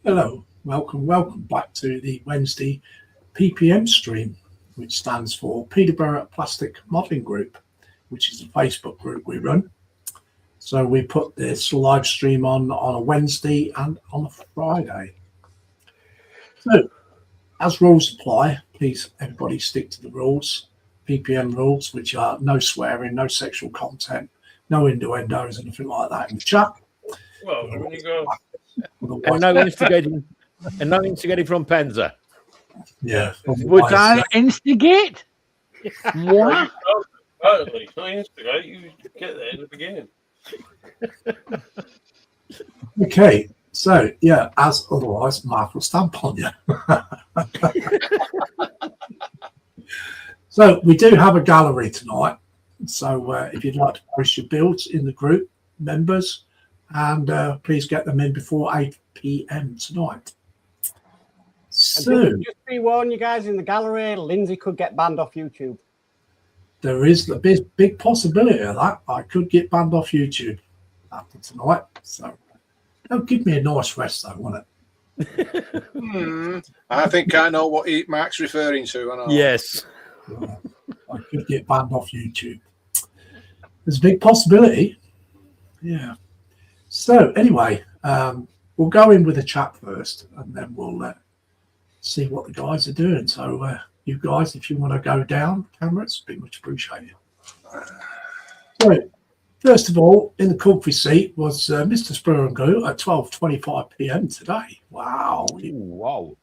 Hello, welcome back to the Wednesday PPM stream, which stands for Peterborough Plastic Modelling Group, which is a Facebook group we run. So we put this live stream on a Wednesday and on a Friday. So, as rules apply, please everybody stick to the rules, PPM rules, which are no swearing, no sexual content, no innuendos, anything like that in the chat. Well, when you go. And no instigating from Penza. Yeah. Would I instigate? What? Totally. Not instigate. You get there in the beginning. Okay. So, yeah, as otherwise, Mark will stamp on you. So, we do have a gallery tonight. So, if you'd like to post your builds in the group, members, and please get them in before 8 p.m. tonight. So, just be warned, you guys, in the gallery, Lindsay could get banned off YouTube. there is the big possibility of that. I could get banned off YouTube after tonight. So, it'll give me a nice rest, though, won't it? I think I know what Mark's referring to. I know. Yes. I could get banned off YouTube. There's a big possibility. Yeah. So anyway, we'll go in with a chat first, and then we'll see what the guys are doing. So you guys, if you want to go down, cameras, be much appreciated. So first of all, in the comfy seat was Mr. Sprue and Glue at 12:25 p.m. today. Wow. Wow.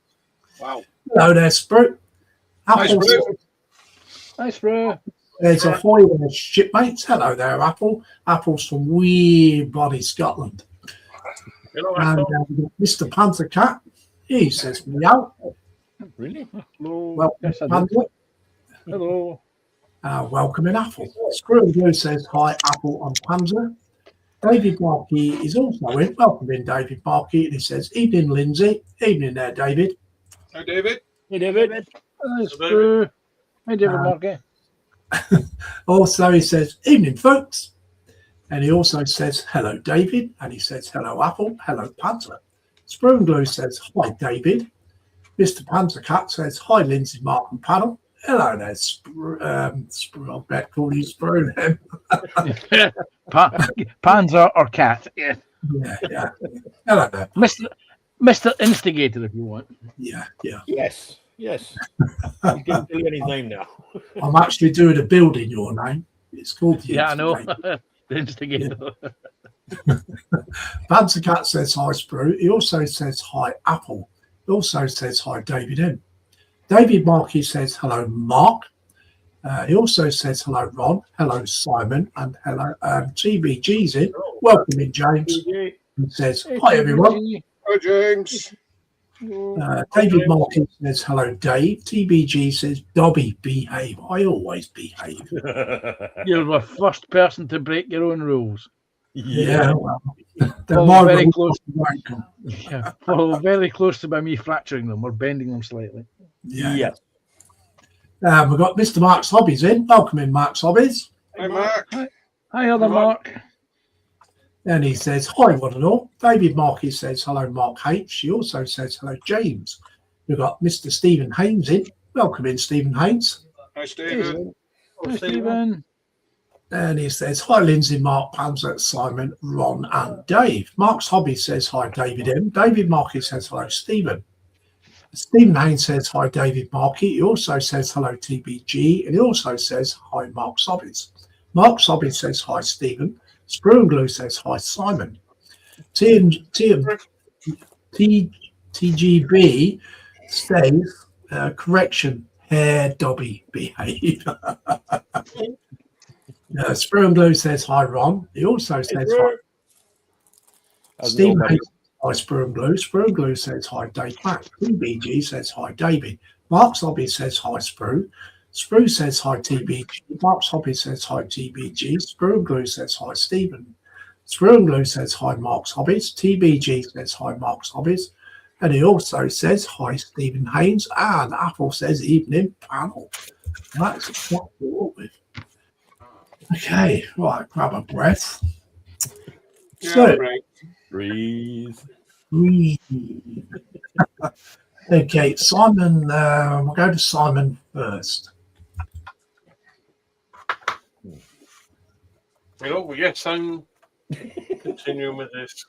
Hello there, Sprue. Hi, Sprue. Nice, bro. There's a hoy there, shipmates. Hello there, Apple. Apple's from wee bloody Scotland. Hello, And Apple. we've got Mr. Panther Cat. He says meow. Really? Hello. Welcome, Yes, I do. Panther. Hello. Welcome in Apple. Screw and Glue says hi, Apple and Panzer. David Markey is also in. Welcome in, David Markey. And he says, evening, Lindsay. Evening there, David. Hi, David. Hey, David. Nice, bro. Hi, David Markey. Also, he says, evening, folks. And he also says, hello, David. And he says, hello, Apple. Hello, Panther. Screw and Glue says, hi, David. Mr. Panther Cat says, hi, Lindsay, Mark and panel. Hello there, Sprue. I bet call you Sprue then. Panzer or cat? Yeah. Yeah. Hello there. Mr. Instigator, if you want. Yeah. Yes. Yes. He's giving Billy his name now. I'm actually doing a build in your name. It's called the Yeah, I know. Instigator. The Instigator. Panther Cat says hi, Sprue. He also says hi, Apple. He also says hi, David M. David Markey says hello, Mark. He also says hello, Ron. Hello, Simon. And hello, TBG's in. Welcome in, James. He says hi, everyone. Hi, James. David Markey says hello, Dave. TBG says Dobby, behave. I always behave. You're the first person to break your own rules. Yeah, well, they're Well, my very rules, close. not the right one. Yeah. Well, very close to by me fracturing them or bending them slightly. Yeah. We've got Mr. Mark's Hobbies in. Welcome in, Mark's Hobbies. Hi, Mark. Hi, other Mark. And he says, hi, one and all. David Markey says, hello, Mark H. He also says, hello, James. We've got Mr. Stephen Haynes in. Welcome in, Stephen Haynes. Hi, Stephen. Hi, Stephen. And he says, hi, Lindsay, Mark, Panzer, Simon, Ron, and Dave. Mark's Hobby says, hi, David M. David Markey says, hello, Stephen. Stephen Haynes says, hi, David Markey. He also says, hello, TBG. And he also says, hi, Mark Sobbies. Mark Sobbies says, hi, Stephen. Sprue and Glue says, hi, Simon. TGB says, correction, hair, Dobby, behave. Sprue and Glue says, hi, Ron. He also says, hi. Stephen Haynes says, hi, Sprue and Glue. Sprue and Glue says, hi, Dave Mac. TBG says, hi, David. Mark's Hobby says, hi, Sprue. Sprue says, hi, TBG. Mark's Hobby says, hi, TBG. Sprue and Glue says, hi, Stephen. Sprue and Glue says, hi, Mark's Hobbies. TBG says, hi, Mark's Hobbies. And he also says, hi, Stephen Haynes. And Apple says, evening panel. That's what we're up with. Okay, right, grab a breath. Yeah, So, right. Breathe. Whee. Okay, Simon. We'll go to Simon first. Yes, I'm continuing with this.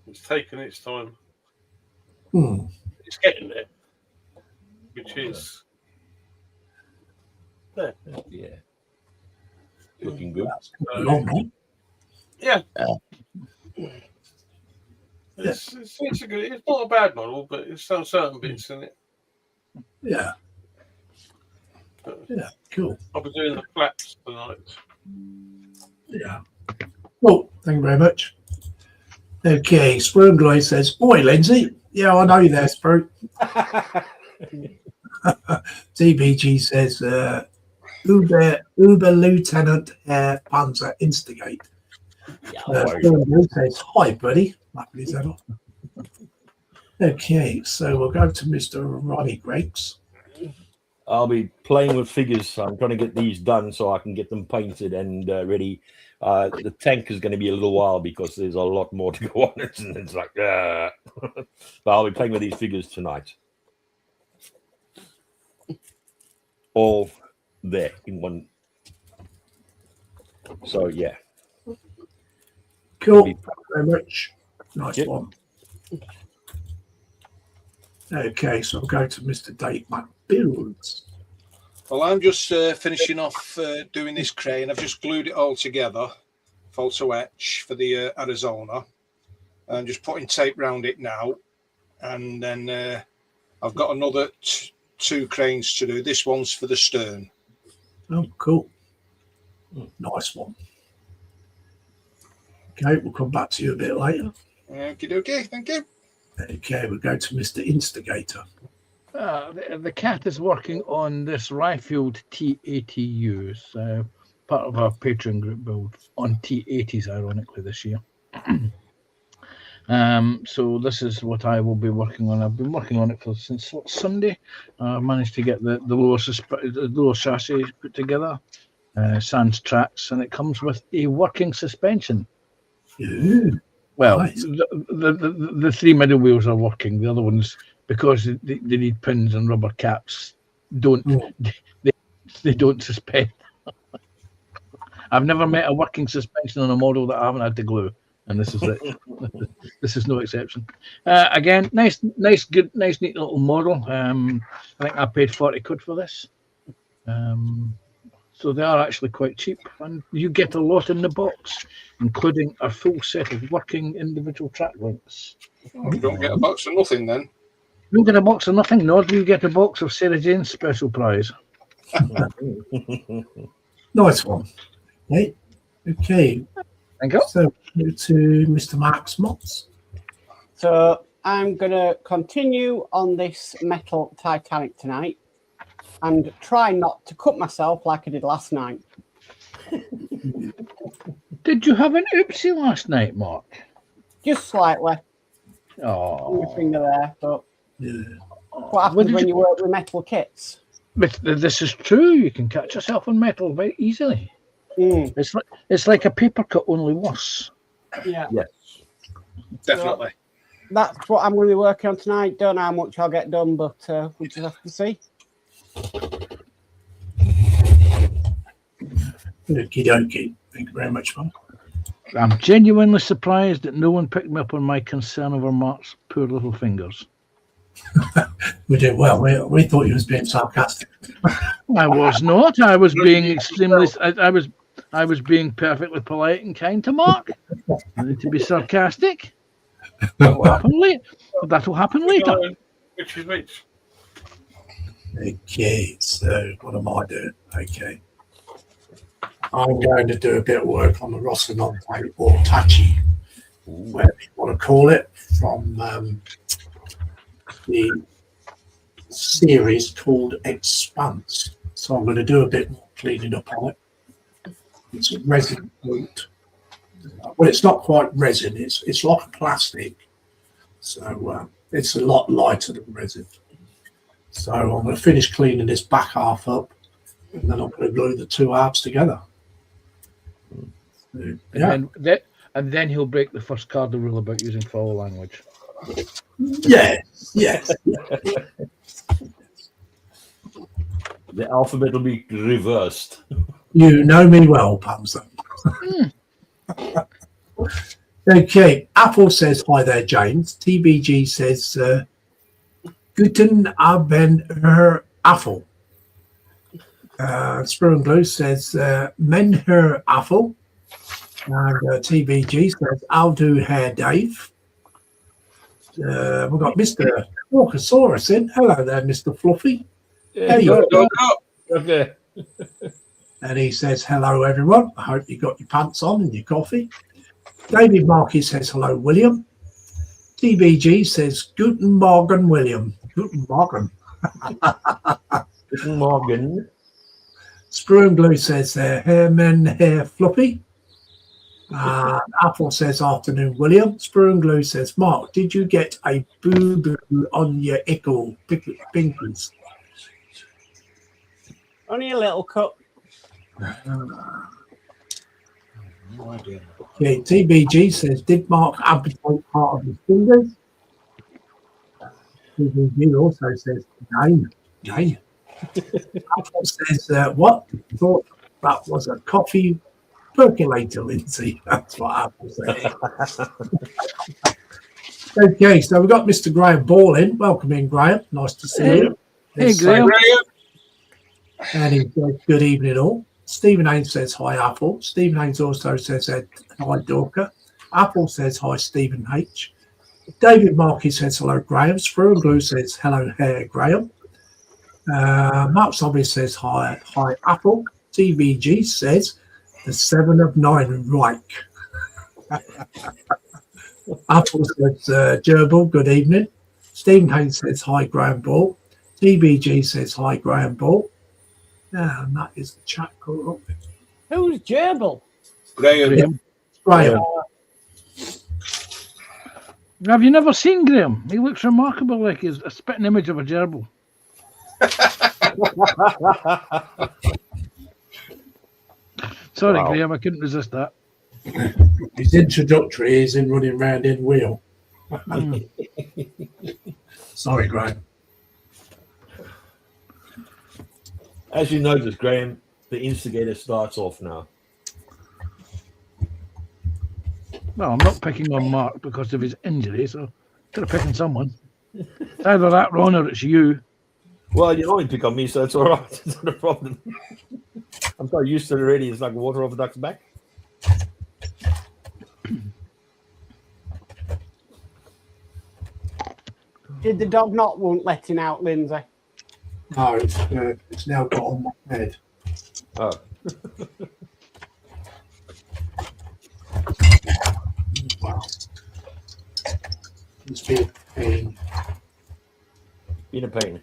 It's taken its time. It's getting there, which is there. Yeah. Looking good. Yeah. It's a good. It's not a bad model, but it's some certain bits in it. Yeah. Yeah. Cool. I'll be doing the flaps tonight. Yeah. Well, thank you very much. Okay, Spurngloy says, "Oi, Lindsay. Yeah, I know you there, Spur." DBG says, Uber Lieutenant Air Panzer Instigate. Spurngloy says, "Hi, buddy." Laughing his head off. Okay, so we'll go to Mr. Ronnie Greggs. I'll be playing with figures. I'm trying to get these done so I can get them painted and ready. The tank is going to be a little while because there's a lot more to go on it, and it's like, but I'll be playing with these figures tonight. All there in one. So yeah. Cool. Thank you very much. Nice Yep. one. Okay, so I'll go to Mr. Dave McBuilds. Well, I'm just finishing off doing this crane. I've just glued it all together, photo etch for the Arizona. I'm just putting tape round it now. And then I've got another two cranes to do. This one's for the stern. Oh, cool. Nice one. Okay, we'll come back to you a bit later. Okie dokie, thank you. Okay, we'll go to Mr. Instigator. The cat is working on this Ryefield T80Us, part of our Patreon group build on T80s, ironically, this year. So this is what I will be working on. I've been working on it since Sunday. I managed to get the lower chassis put together, sans tracks, and it comes with a working suspension. Ooh, Well, nice. the three middle wheels are working. The other ones, because they need pins and rubber caps, don't they don't suspend. I've never met a working suspension on a model that I haven't had to glue, and this is it. This is no exception. Again, nice, good, neat little model. I think I paid 40 quid for this. So they are actually quite cheap, and you get a lot in the box, including a full set of working individual track links. Oh, you don't get a box of nothing then. You don't get a box of nothing, nor do you get a box of Sarah Jane's special prize. Nice one. Okay. Thank you. So to Mr. Max Motts. So I'm going to continue on this metal Titanic tonight and try not to cut myself like I did last night. Did you have an oopsie last night, Mark? Just slightly. Oh, On my finger there. But Yeah. what happens when you work with metal kits? but this is true. You can catch yourself on metal very easily. Mm, It's like a paper cut, only worse. yeah. Yes. Definitely. That's what I'm going to be working on tonight. Don't know how much I'll get done, but we'll just have to see. Okie dokie. Thank you very much, Mark. I'm genuinely surprised that no one picked me up on my concern over Mark's poor little fingers. We did well. We thought you was being sarcastic. I was not. I was being extremely. I was being perfectly polite and kind to Mark. I need to be sarcastic. That'll happen later. That'll happen later. Which is which? Okay, so what am I doing? Okay. I'm going to do a bit of work on the Rocinante or Tachi, whatever you want to call it, from the series called Expanse. So I'm going to do a bit more cleaning up on it. It's a resin coat. Well, it's not quite resin. It's like a plastic. So it's a lot lighter than resin. So I'm going to finish cleaning this back half up, and then I'm going to glue the two halves together. So, yeah. And And then he'll break the first cardinal rule about using foul language. Yes, yes. The alphabet will be reversed. You know me well, Pamsa. Okay, Apple says, hi there, James. TBG says, Guten Abend, Herr Apple. Spur and Glue says, Men Herr Apple. And TBG says, I'll do Herr Dave. We've got Mr. Walkersaurus in. Hello there, Mr. Fluffy. How you doing? Okay. And he says, hello, everyone. I hope you got your pants on and your coffee. David Markey says, hello, William. TBG says, Guten Morgen, William. Guten Morgen. Guten Morgen. Sprue and Glue says, Herman, Herr Fluffy. Apple says, afternoon, William. Sprue and Glue says, Mark, did you get a boo-boo on your ickle pinkies? Only a little cut. No idea. Okay, TBG says, did Mark amputate part of his fingers? TBG also says, no. Apple says, what? Thought that was a coffee percolator, Lindsay. That's what Apple said. Okay, so we've got Mr. Graham Ball in. Welcome in, Graham. Nice to see you. Hey, Graham. And he says, good evening, all. Stephen Haynes says, hi, Apple. Stephen Haynes also says, hi, Dorker. Apple says, hi, Stephen H. David Markey says, hello, Graham. Sprue and Glue says, hello, Graham. Mark Sobby says, hi, Apple. TBG says, the 7 of 9 Reich. Apple says, Gerbil, good evening. Stephen Haynes says, hi, Graham Ball. TBG says, hi, Graham Ball. And that is the chat call up. Who's Gerbil? Graham. Graham. Have you never seen Graham? He looks remarkable, like he's a spitting image of a gerbil. Sorry, Wow. Graham, I couldn't resist that. His introductory is in running round in wheel. Sorry, Graham. As you notice, Graham, the instigator starts off now. Well, I'm not picking on Mark because of his injury, so could have picked on someone. It's either that, Ron, or it's you. Well, you only pick on me, so it's all right. It's not a problem. I'm so used to it already. It's like water off a duck's back. Did the dog not won't let him out, Lindsay? No, it's now got on my head. Oh, Wow. It's been a pain. been a pain.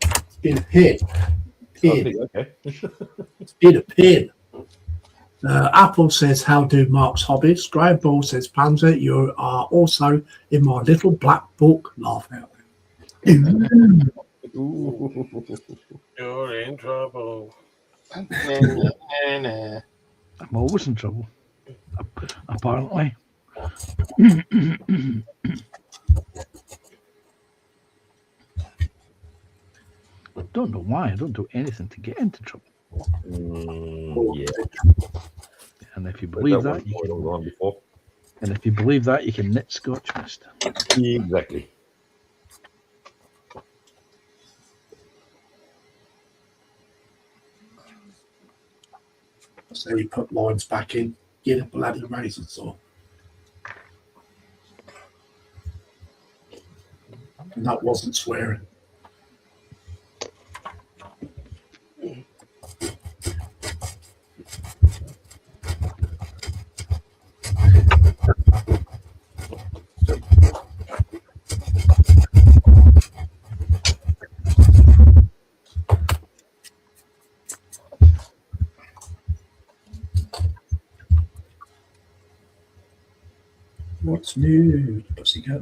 It's been a pin. Okay. It's been a pin. Apple says, how do Mark's hobbies? Graham Ball says, Panzer, you are also in my little black book. Laugh out loud. You're in trouble. I'm always in trouble, apparently. Don't know why. I don't do anything to get into trouble. Yeah. And if you believe that, you can. Wrong before. And if you believe that, you can knit Scotch mist. Exactly. So he put lines back in, get a bloody razor saw. And that wasn't swearing. What's new, pussycat?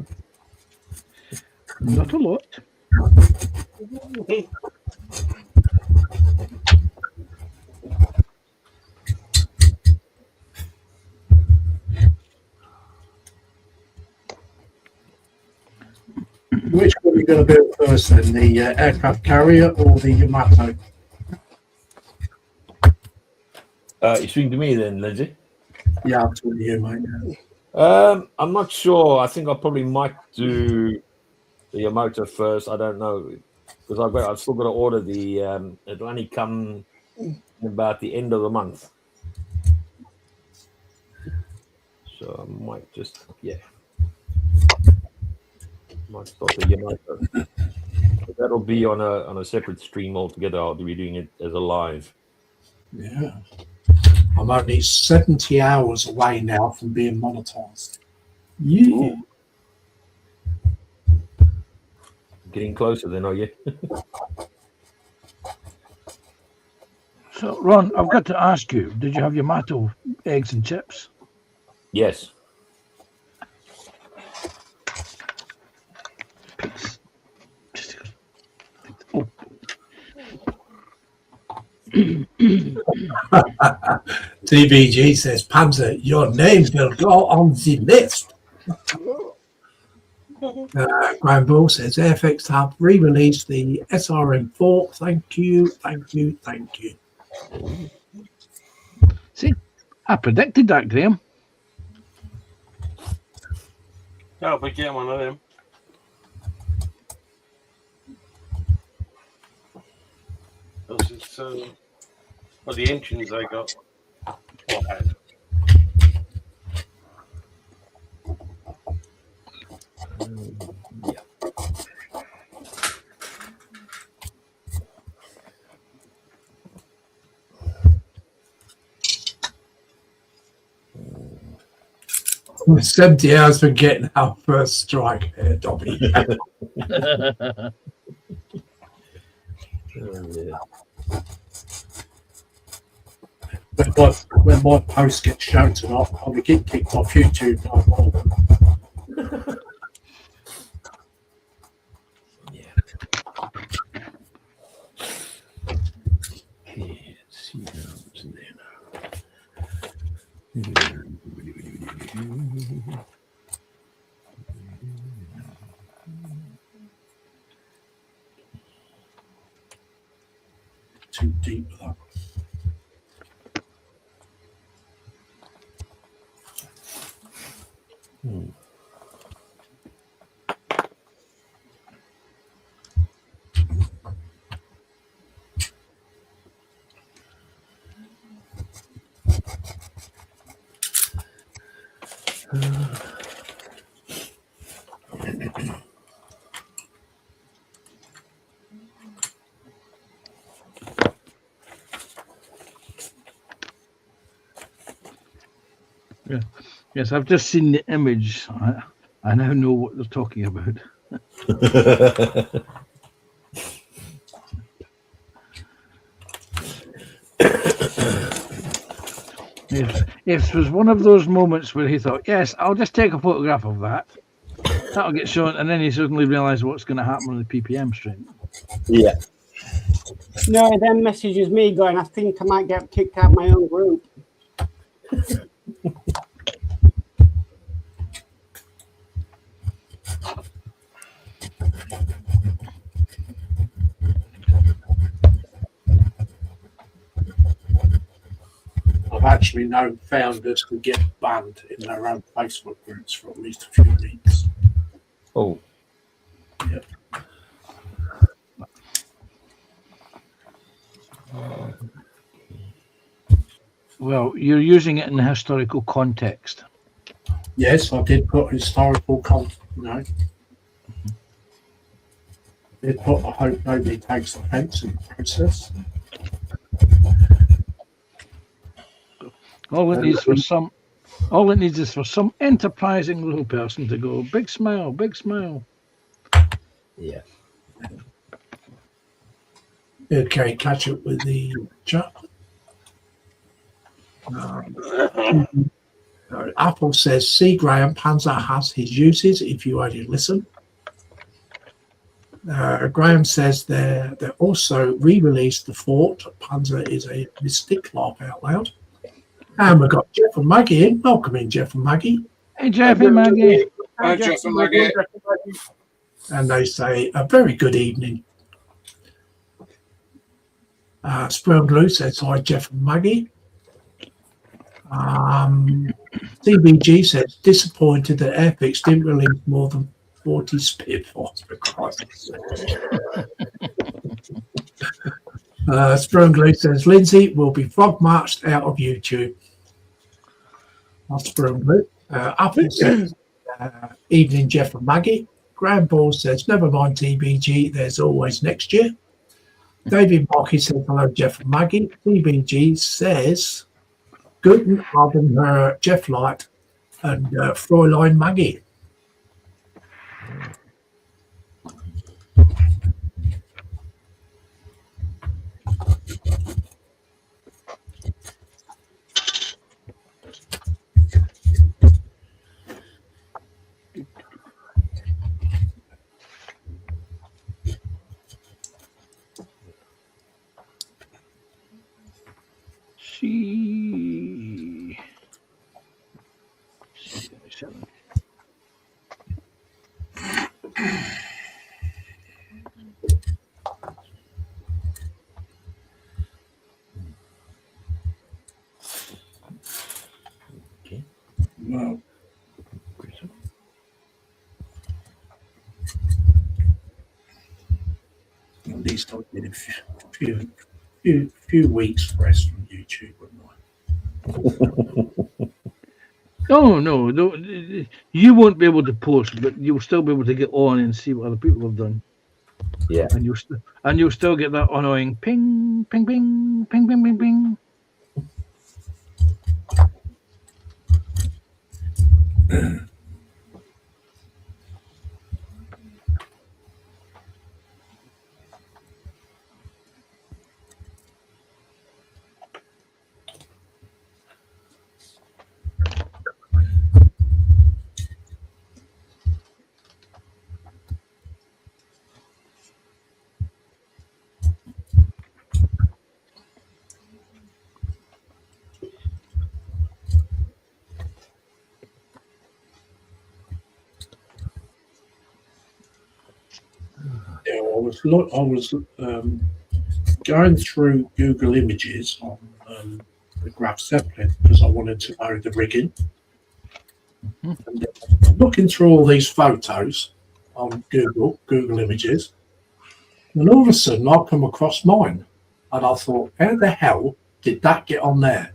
Not a lot. are we going to build first then? The aircraft carrier or the Yamato? You speaking to me then, Lindsay? Yeah, I'm talking to you, mate. Yeah. I'm not sure. I think I probably might do the Yamato first. I don't know because I've still got to order the. It'll only come about the end of the month, so I might just might start the Yamato. But that'll be on a separate stream altogether. I'll be doing it as a live. Yeah. I'm only 70 hours away now from being monetized. Yeah. Getting closer then, are you? So, Ron, I've got to ask you, did you have Yamato eggs and chips? Yes. Oh. TBG says, Panzer, your name will go on the list. Graham Bull says, FX have re-released the SRM4. Thank you, thank you, thank you. See, I predicted that, Graham. I'll be getting one of them. Because it's well, the engines they got. Or had. We're 70 hours for getting our first strike here, Dobby. But when my post gets shown tonight, I'll be getting kicked off YouTube. Too deep for that. Yeah. Yes, I've just seen the image. I now know what they're talking about. It was one of those moments where he thought, yes, I'll just take a photograph of that. That'll get shown, and then he suddenly realised what's going to happen on the PPM stream. Yeah. No, he then messages me going, I think I might get kicked out of my own group. I've actually known founders who get banned in their own Facebook groups for at least a few weeks. Oh. Yep. Well, you're using it in a historical context. Yes, I did put historical context, Did put, I hope nobody takes offence in the process. All it needs is for some enterprising little person to go, big smile, big smile. Yeah. Okay, catch up with the chat. Apple says, see, Graham, Panzer has his uses if you only listen. Graham says they also re-released the Fort. Panzer is a mystic, laugh out loud. And we've got Jeff and Maggie in. Welcome in, Jeff and Maggie. Hey, Jeff and Maggie. Hi, Jeff and Maggie. and they say, a very good evening. Sperm Glue says, hi, Jeff and Maggie. CBG says, disappointed that Airfix didn't release more than 40 Spitfires, for Christ's sake. Sperm Glue says, Lindsay will be frog marched out of YouTube. That's Sperm Glue. Apple says, evening, Jeff and Maggie. Grand Ball says, never mind TBG, there's always next year. David Markey says, hello, Jeff and Maggie. TBG says, Guten Abend, Herr Jeff Light and Fräulein Maggie. Well, at least I'll get a few weeks rest from YouTube, wouldn't I? No, you won't be able to post, but you'll still be able to get on and see what other people have done. Yeah. And you'll still get that annoying ping, ping, ping, ping, ping, ping, ping. Yeah, I was going through Google Images on the Graf Zeppelin because I wanted to know the rigging. And looking through all these photos on Google Images, and all of a sudden I come across mine, and I thought, how the hell did that get on there?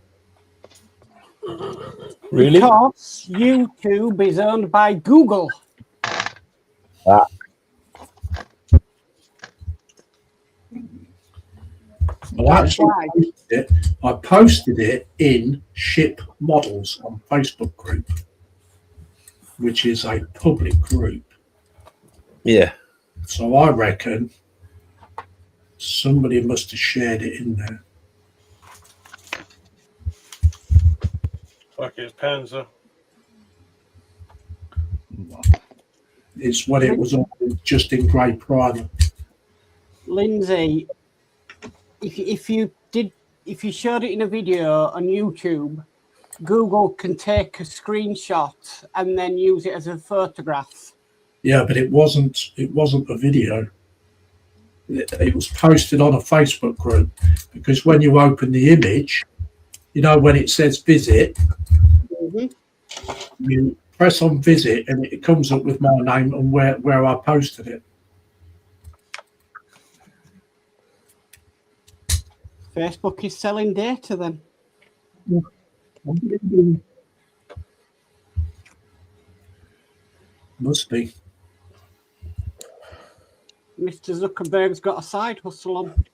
Really? Because YouTube is owned by Google. I posted it in Ship Models on Facebook group, which is a public group. Yeah. So I reckon somebody must have shared it in there. Like it's Panzer. It's when it was all just in grey primer. Lindsay, if you showed it in a video on YouTube, Google can take a screenshot and then use it as a photograph. Yeah, but it wasn't a video. It was posted on a Facebook group, because when you open the image, you know, when it says visit, you press on visit and it comes up with my name and where I posted it. Facebook is selling data then. Must be. Mr. Zuckerberg's got a side hustle on.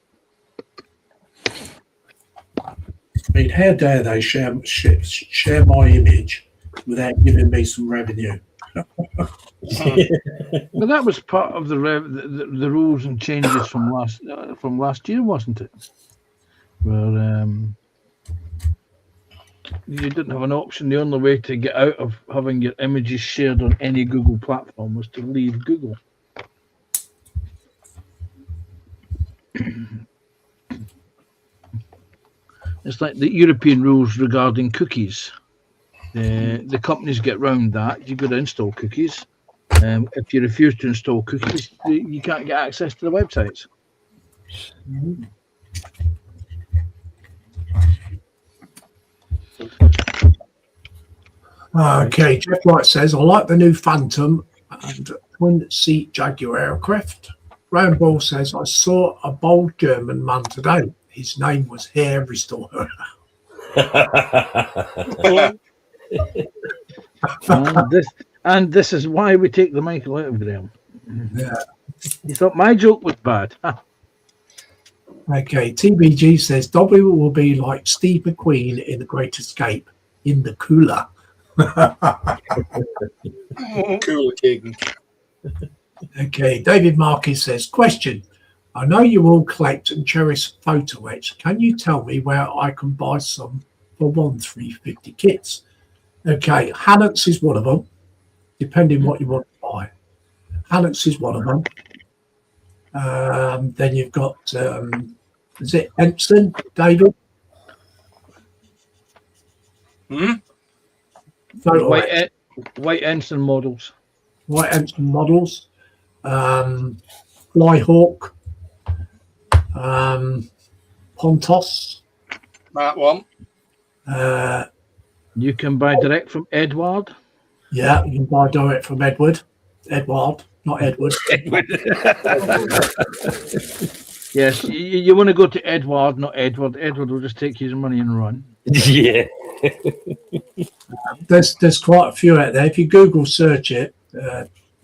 I mean, how dare they share my image without giving me some revenue? But that was part of the rules and changes from last year, wasn't it? Where you didn't have an option. The only way to get out of having your images shared on any Google platform was to leave Google. It's like the European rules regarding cookies. The companies get round that. You've got to install cookies. If you refuse to install cookies, you can't get access to the websites. Okay, Jeff Wright says, I like the new Phantom and twin-seat Jaguar aircraft. Round Ball says, I saw a bold German man today. His name was Hair Restorer. and this is why we take the Michael out of Graham. Yeah. You thought my joke was bad. Okay, TBG says, Dobby will be like Steve McQueen in The Great Escape, in the cooler. Cool king. Okay, David Marquis says, question. I know you all collect and cherish photo etch. Can you tell me where I can buy some for 1,350 kits? Okay, Hannux is one of them, depending what you want to buy. Hannux is one of them. Then you've got, is it Ensign, David? Photo etch. White Ensign models. White Ensign models. Flyhawk. Pontos. Mark 1. You can buy direct from Edward. Yeah, you can buy direct from Edward, not Edward. Yes, you want to go to Edward, not Edward. Edward will just take his money and run. Yeah. There's quite a few out there. If you Google search it,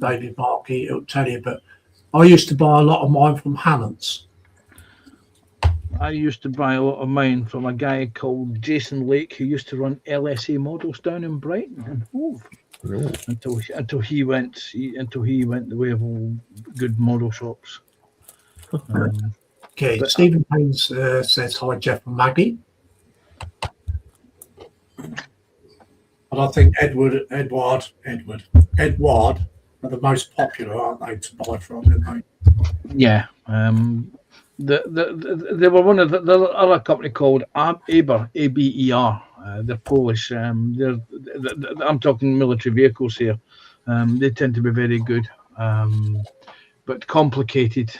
David Markey, it'll tell you. But I used to buy a lot of mine from Hannons. I used to buy a lot of mine from a guy called Jason Lake, who used to run LSA models down in Brighton and Hove. Until he went the way of all good model shops. Okay, Stephen Haynes says hi, Jeff and Maggie. And I think Edward are the most popular, aren't they, to buy from, aren't they? Yeah. They were one of the other company called Aber, ABER. They're Polish. I'm talking military vehicles here. They tend to be very good, but complicated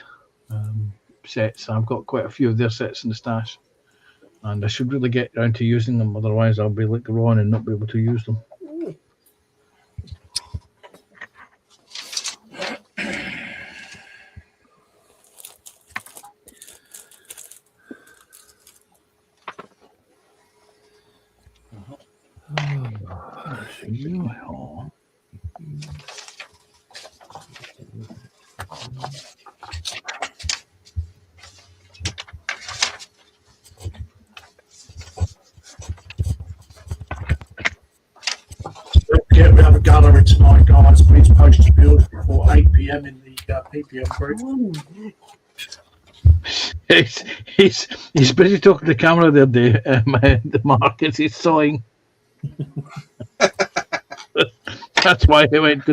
sets. I've got quite a few of their sets in the stash, and I should really get around to using them. Otherwise, I'll be like Ron and not be able to use them. Don't forget we have a gallery tonight, guys. Please post your build before 8 p.m. in the PPM group. He's busy talking to the camera there, Dave. The market is sawing. That's why he went.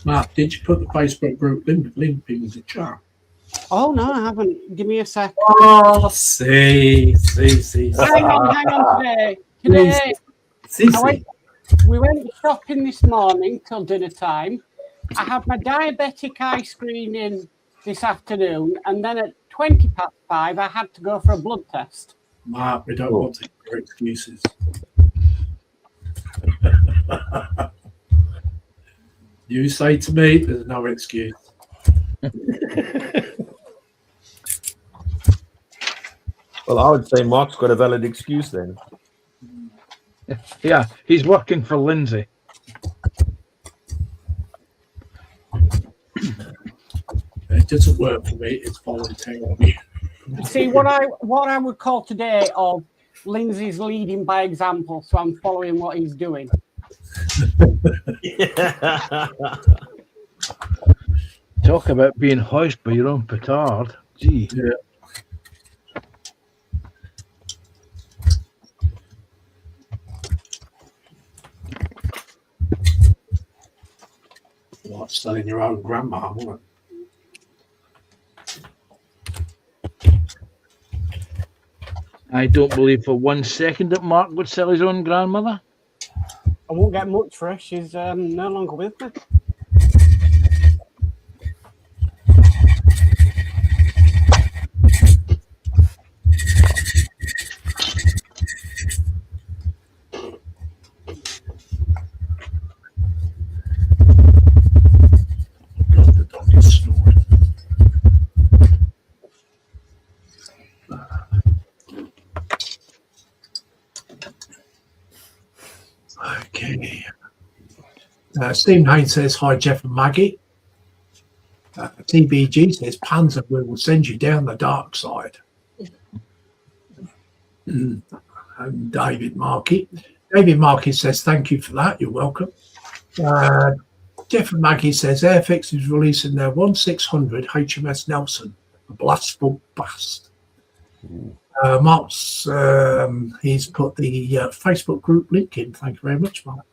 Mark, did you put the Facebook group link in the chat? Oh no, I haven't. Give me a sec. Oh, see. Hang on today. We went shopping this morning till dinner time. I had my diabetic eye screening this afternoon, and then at 5:20, I had to go for a blood test. Mark, we don't want to hear excuses. You say to me, there's no excuse. Well, I would say Mark's got a valid excuse then. Yeah, he's working for Lindsay. It doesn't work for me. It's voluntary. See, what I would call today of Lindsay's leading by example, so I'm following what he's doing. Talk about being hoisted by your own petard. Gee. Yeah. Like selling your own grandma, wasn't it? I don't believe for 1 second that Mark would sell his own grandmother. I won't get much for her. She's no longer with me. God, the dog is snoring. Okay. Stephen Haynes says, hi, Jeff and Maggie. TBG says, Panzer, we will send you down the dark side. And David Markey says, thank you for that. You're welcome. Jeff and Maggie says, Airfix is releasing their 1600 HMS Nelson, a blastful blast. Mark's, he's put the Facebook group link in. Thank you very much, Mark.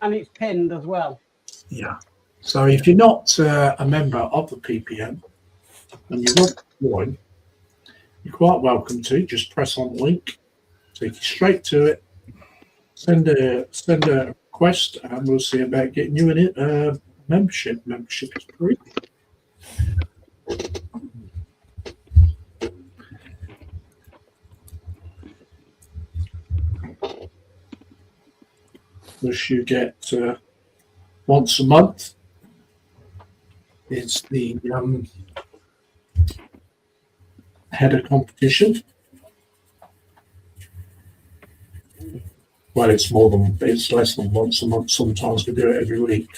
And it's pinned as well. Yeah. So if you're not a member of the PPM and you want to join, you're quite welcome to. Just press on the link, take you straight to it, send a request, and we'll see about getting you in it. Membership is free. Which you get once a month. It's the header competition. Well, it's less than once a month. Sometimes we do it every week.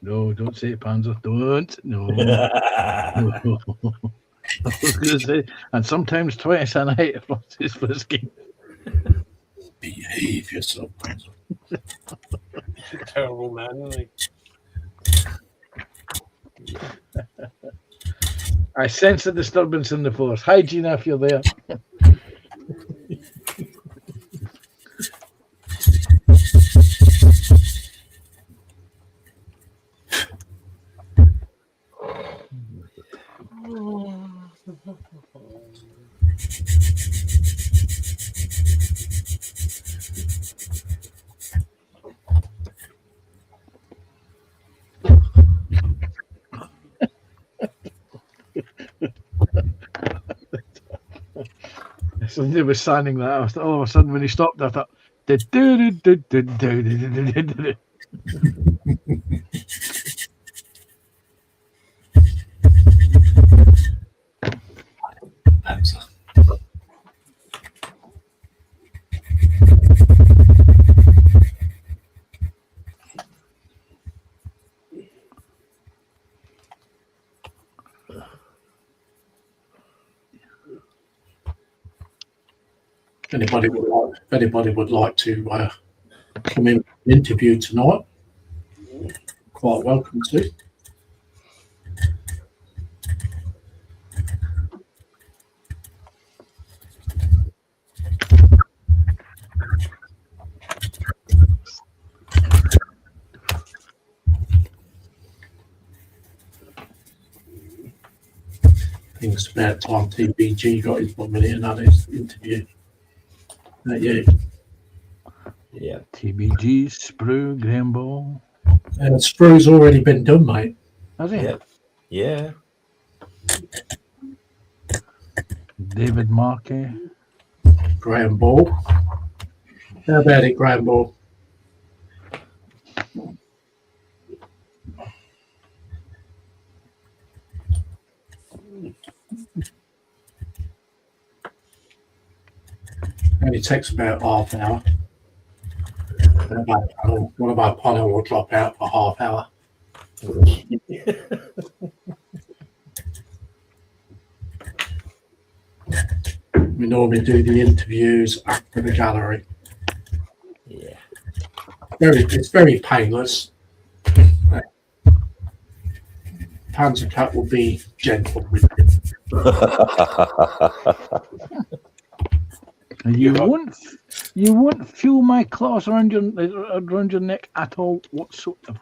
No, don't say it, Panzer. Don't. No. No. I was going to say, and sometimes twice a night if it's frisky. Behave yourself, Panzer. He's a terrible man, isn't he? I sense a disturbance in the force. Hi, Gina, if you're there. Somebody was signing that. All of a sudden, when he stopped, I thought, Panzer. If anybody would like to come in for an interview tonight, quite welcome to. I think it's about time TBG got his 1 minute and had his interview. Yeah. Yeah. TBG, Sprue, Graham Ball. Sprue's already been done, mate. Has he? Yeah. Yeah. David Markey. Graham Ball. How about it, Graham Ball? Only takes about half an hour. One of our panel will drop out for half hour. We normally do the interviews after the gallery. Yeah. It's very painless. Panzer Cat will be gentle with it. And you won't feel my claws around your neck at all whatsoever.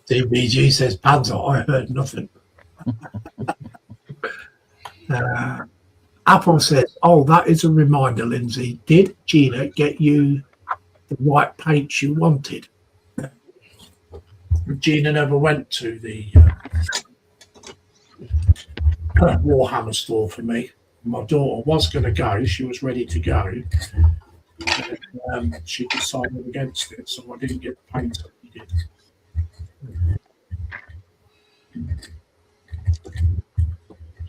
DBG says, Panzer, I heard nothing. Apple says, oh, that is a reminder, Lindsay. Did Gina get you the white paint you wanted? Gina never went to the Warhammer store for me. My daughter was going to go. She was ready to go. And, she decided against it, so I didn't get the paint that we did.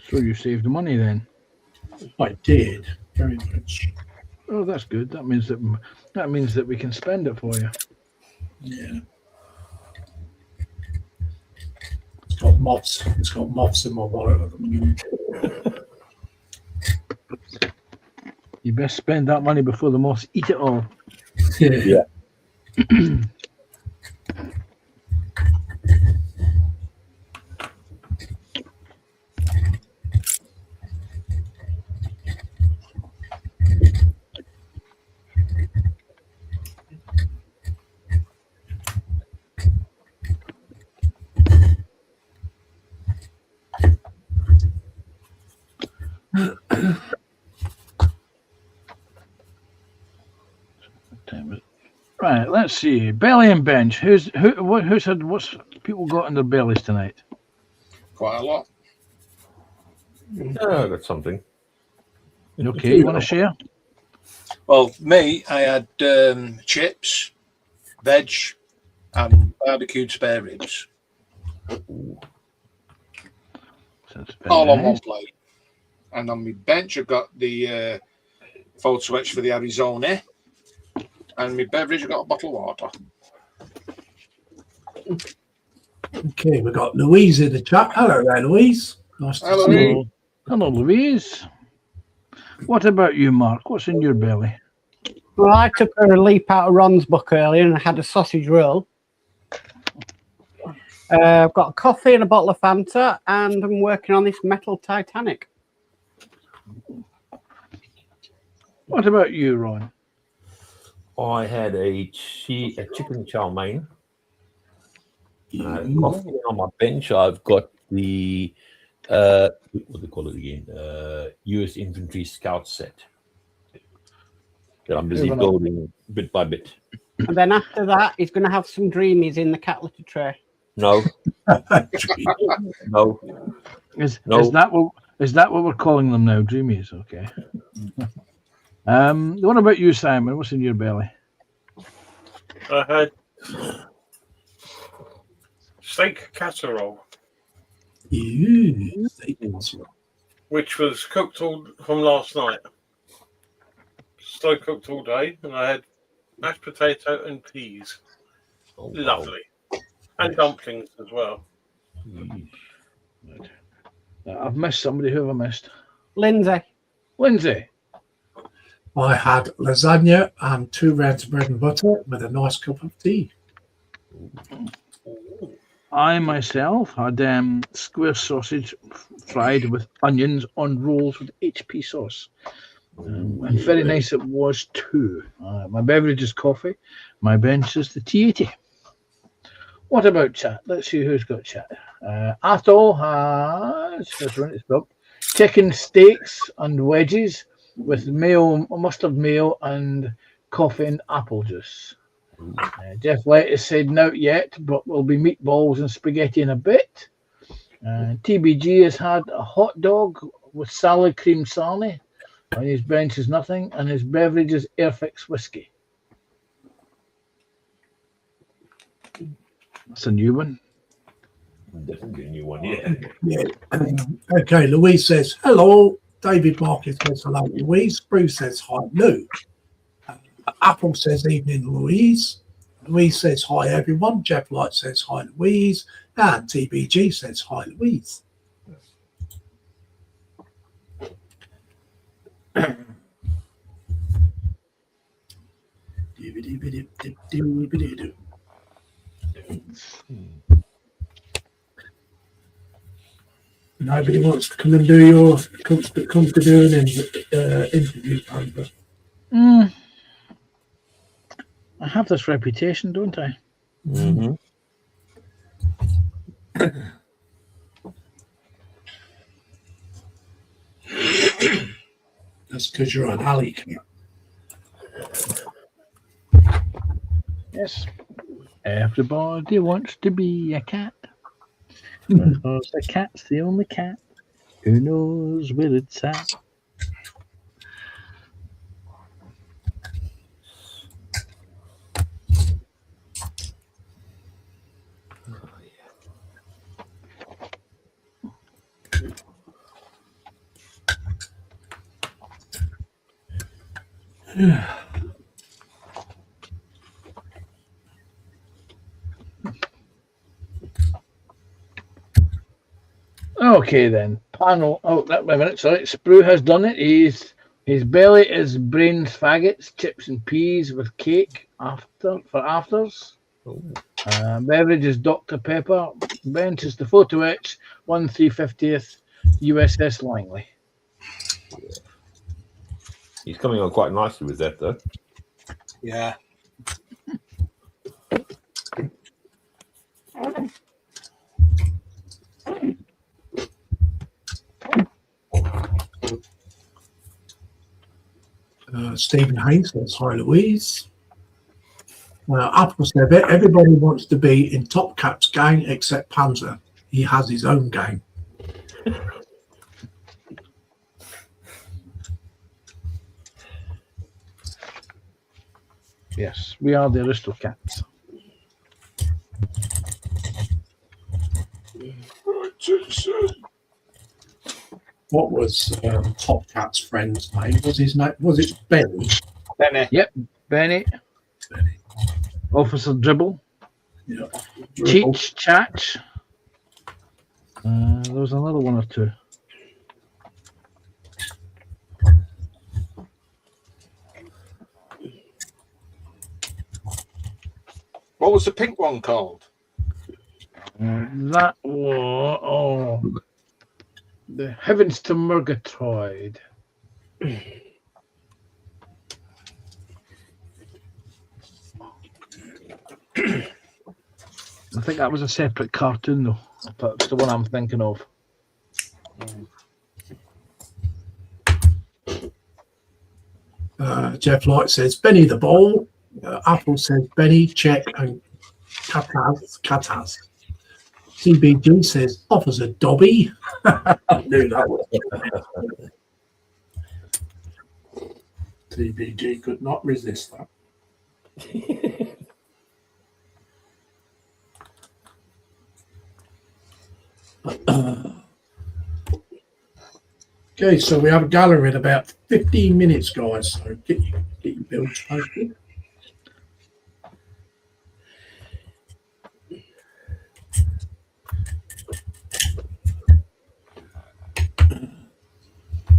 So you saved money then? I did, very much. Oh, that's good. That means that we can spend it for you. Yeah. It's got moths. It's got moths in my wallet at the moment. You best spend that money before the moths eat it all. Yeah. Right, let's see. Belly and bench. Who's had what's people got in their bellies tonight? Quite a lot. Oh, that's something. Okay, you want to share? Well, me, I had chips, veg, and barbecued spare ribs. All on one plate. And on my bench, I've got the photo etch for the Arizona. And my beverage, I've got a bottle of water. Okay, we've got Louise in the chat. Hello there, Louise. Nice to Hello. see you. Hello, Louise. What about you, Mark? What's in your belly? Well, I took a leap out of Ron's book earlier and I had a sausage roll. I've got a coffee and a bottle of Fanta, and I'm working on this metal Titanic. What about you, Ron? I had a chicken chow mein. Coffee on my bench. I've got the what do they call it again? U.S. Infantry Scout set that I'm busy building bit by bit. And then after that, he's going to have some dreamies in the cat litter tray. No, no. Is that what we're calling them now? Dreamies, okay. What about you, Simon? What's in your belly? I had steak casserole, which was cooked all from last night. Slow cooked all day, and I had mashed potato and peas. Oh, Lovely. And dumplings as well. I've missed somebody. Who have I missed? Lindsay. Lindsay. I had lasagna and 2 rounds of bread and butter with a nice cup of tea. I myself had square sausage fried with onions on rolls with HP sauce. And very nice it was too. My beverage is coffee. My bench is the T80. What about chat? Let's see who's got chat. Athol has chicken steaks and wedges with mayo, mustard mayo, and coffee and apple juice. Jeff Lettuce said not yet, but will be meatballs and spaghetti in a bit. TBG has had a hot dog with salad cream sarnie. On his bench is nothing, and his beverage is Airfix whiskey. That's a new one. Definitely a new one, yeah. Yeah. Okay, Louise says, hello. David Marcus says, hello, Louise. Bruce says, hi, Lou. Apple says, evening, Louise. Louise says hi everyone. Jeff Light says hi Louise. And TBG says hi Louise. Nobody wants to come and do your come to do an interview paper. I have this reputation, don't I? Mm-hmm. That's because you're an alley cat. Yes. Everybody wants to be a cat. Because the cat's the only cat who knows where it's at. Okay then, panel. Oh, wait a minute. Sorry, Sprue has done it. His belly is brains, faggots, chips and peas with cake for afters. Beverage is Dr Pepper. Bench is the photo etch 1/350th USS Langley. He's coming on quite nicely with that, though. Yeah. Stephen Haynes says hi Louise. Apple said everybody wants to be in Top Cat's gang except Panzer. He has his own gang. Yes, we are the Aristocats. What was Top Cat's friend's name? Was it Benny? Benny. Yep, Benny. Officer Dribble. Yeah. Cheech, Chatch. There was another one or two. What was the pink one called? That was the Heavens to Murgatroyd. I think that was a separate cartoon, though. That's the one I'm thinking of. Jeff Light says Benny the Ball. Apple says Benny, Check, and Kataz. CBG says Officer Dobby. I knew that was. CBG could not resist that. Okay, so we have a gallery in about 15 minutes, guys. So get your bills posted.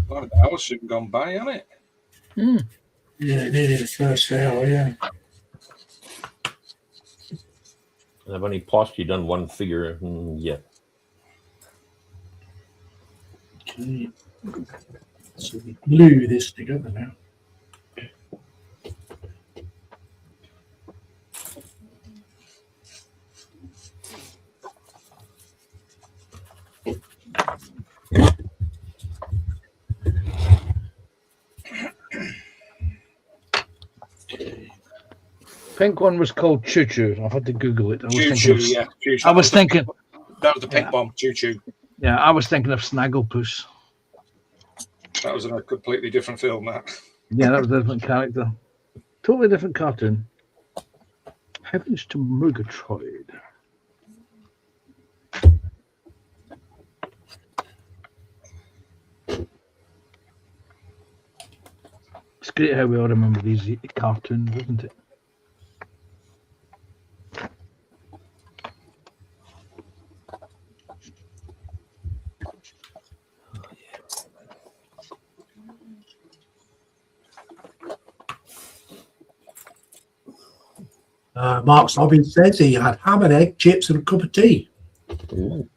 Well, the hour's soon gone by, hasn't it? Yeah, nearly the first hour, yeah. I've only partially done one figure yet. Okay. So we glue this together now. Pink one was called Choo Choo. I've had to Google it. Choo Choo, yeah. Choo Choo. I was thinking. That was the pink bomb, Choo Choo. Yeah, I was thinking of Snagglepuss. That was in a completely different film, that. Yeah, that was a different character. Totally different cartoon. Heavens to Murgatroyd. It's great how we all remember these cartoons, isn't it? Mark Sobbins says he had ham and egg, chips, and a cup of tea. Ooh.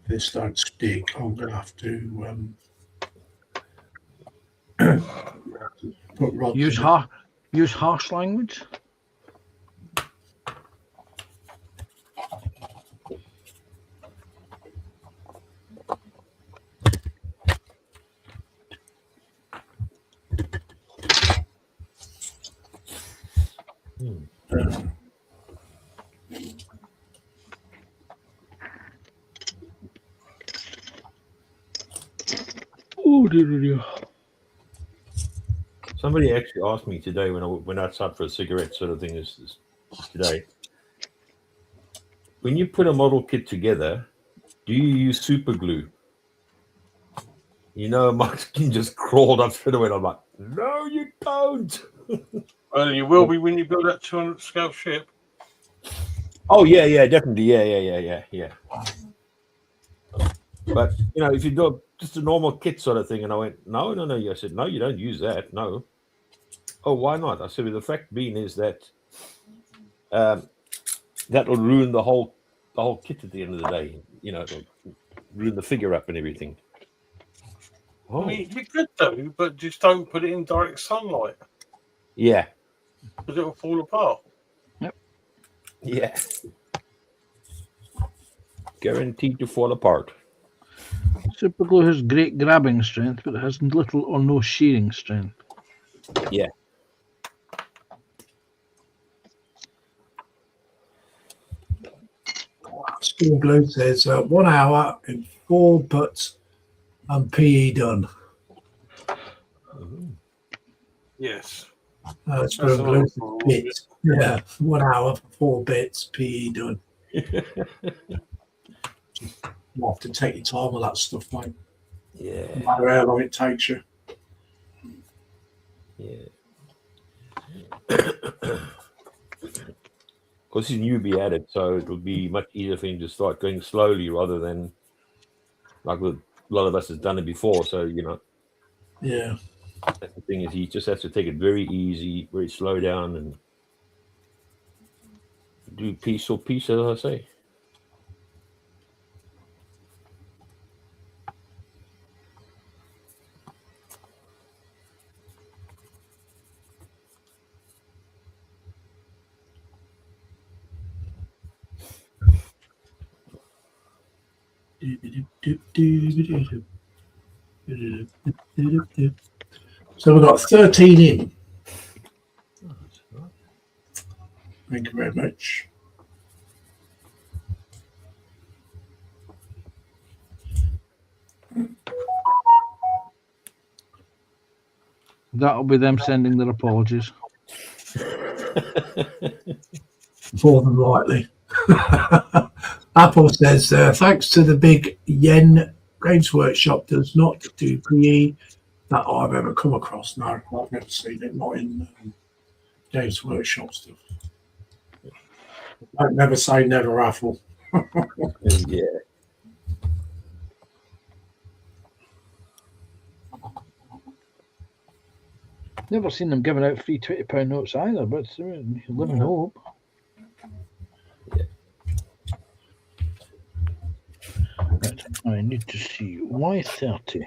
This don't stick. I'm going to have to put rods Use in it. use harsh language. Oh dear. Somebody actually asked me today when I went outside for a cigarette, sort of thing. Is today. When you put a model kit together, do you use super glue? You know, my skin just crawled up straight away. And I'm like, no, you don't. Well, you will be when you build that 200 scale ship. Oh yeah, definitely, yeah. But you know, if you do just a normal kit sort of thing, and I went, no. I said, no, you don't use that. No. Oh, why not? I said, well, the fact being is that that will ruin the whole kit at the end of the day. You know, it'll ruin the figure up and everything. Oh, I mean, you could do, but just don't put it in direct sunlight yeah. because it will fall apart. Yeah. Guaranteed to fall apart. Super glue has great grabbing strength, but it has little or no shearing strength. Yeah. Storm Glue says 1 hour in 4 butts and PE done. Yes. Storm Glue says bits. Yeah, 1 hour for 4 bits, PE done. You have to take your time with that stuff, mate. Yeah. No matter how long it takes you. Yeah. Because he's newbie at it, so it'll be much easier for him to start going slowly rather than like a lot of us has done it before. So, you know, Yeah. that's the thing is he just has to take it very easy, very slow down and do piece or piece, as I say. So we've got 13 in. Thank you very much. That'll be them sending their apologies. More than likely. Apple says, thanks to the big Yen Games Workshop does not do PE that I've ever come across. No, I've never seen it, not in Games Workshop stuff. Don't never say never, Apple. Yeah. Never seen them giving out free £20 notes either, but you live in hope. Right, I need to see Y30.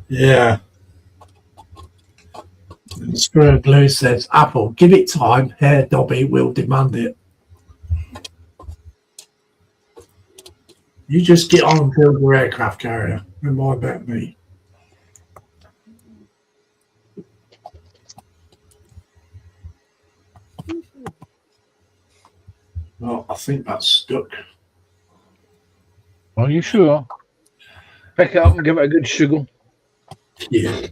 Yeah. And Screw and Glue says, Apple, give it time. Hair Dobby will demand it. You just get on and build your aircraft carrier. Don't mind about me. Well, I think that's stuck. Are you sure? Pick it up and give it a good sugar. Yeah.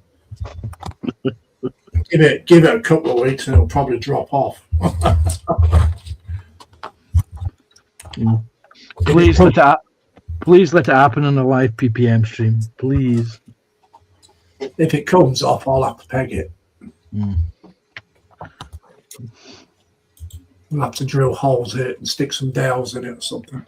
Give it a couple of weeks and it'll probably drop off. Please let it happen on a live PPM stream. Please. If it comes off, I'll have to peg it. We'll have to drill holes in it and stick some dowels in it or something.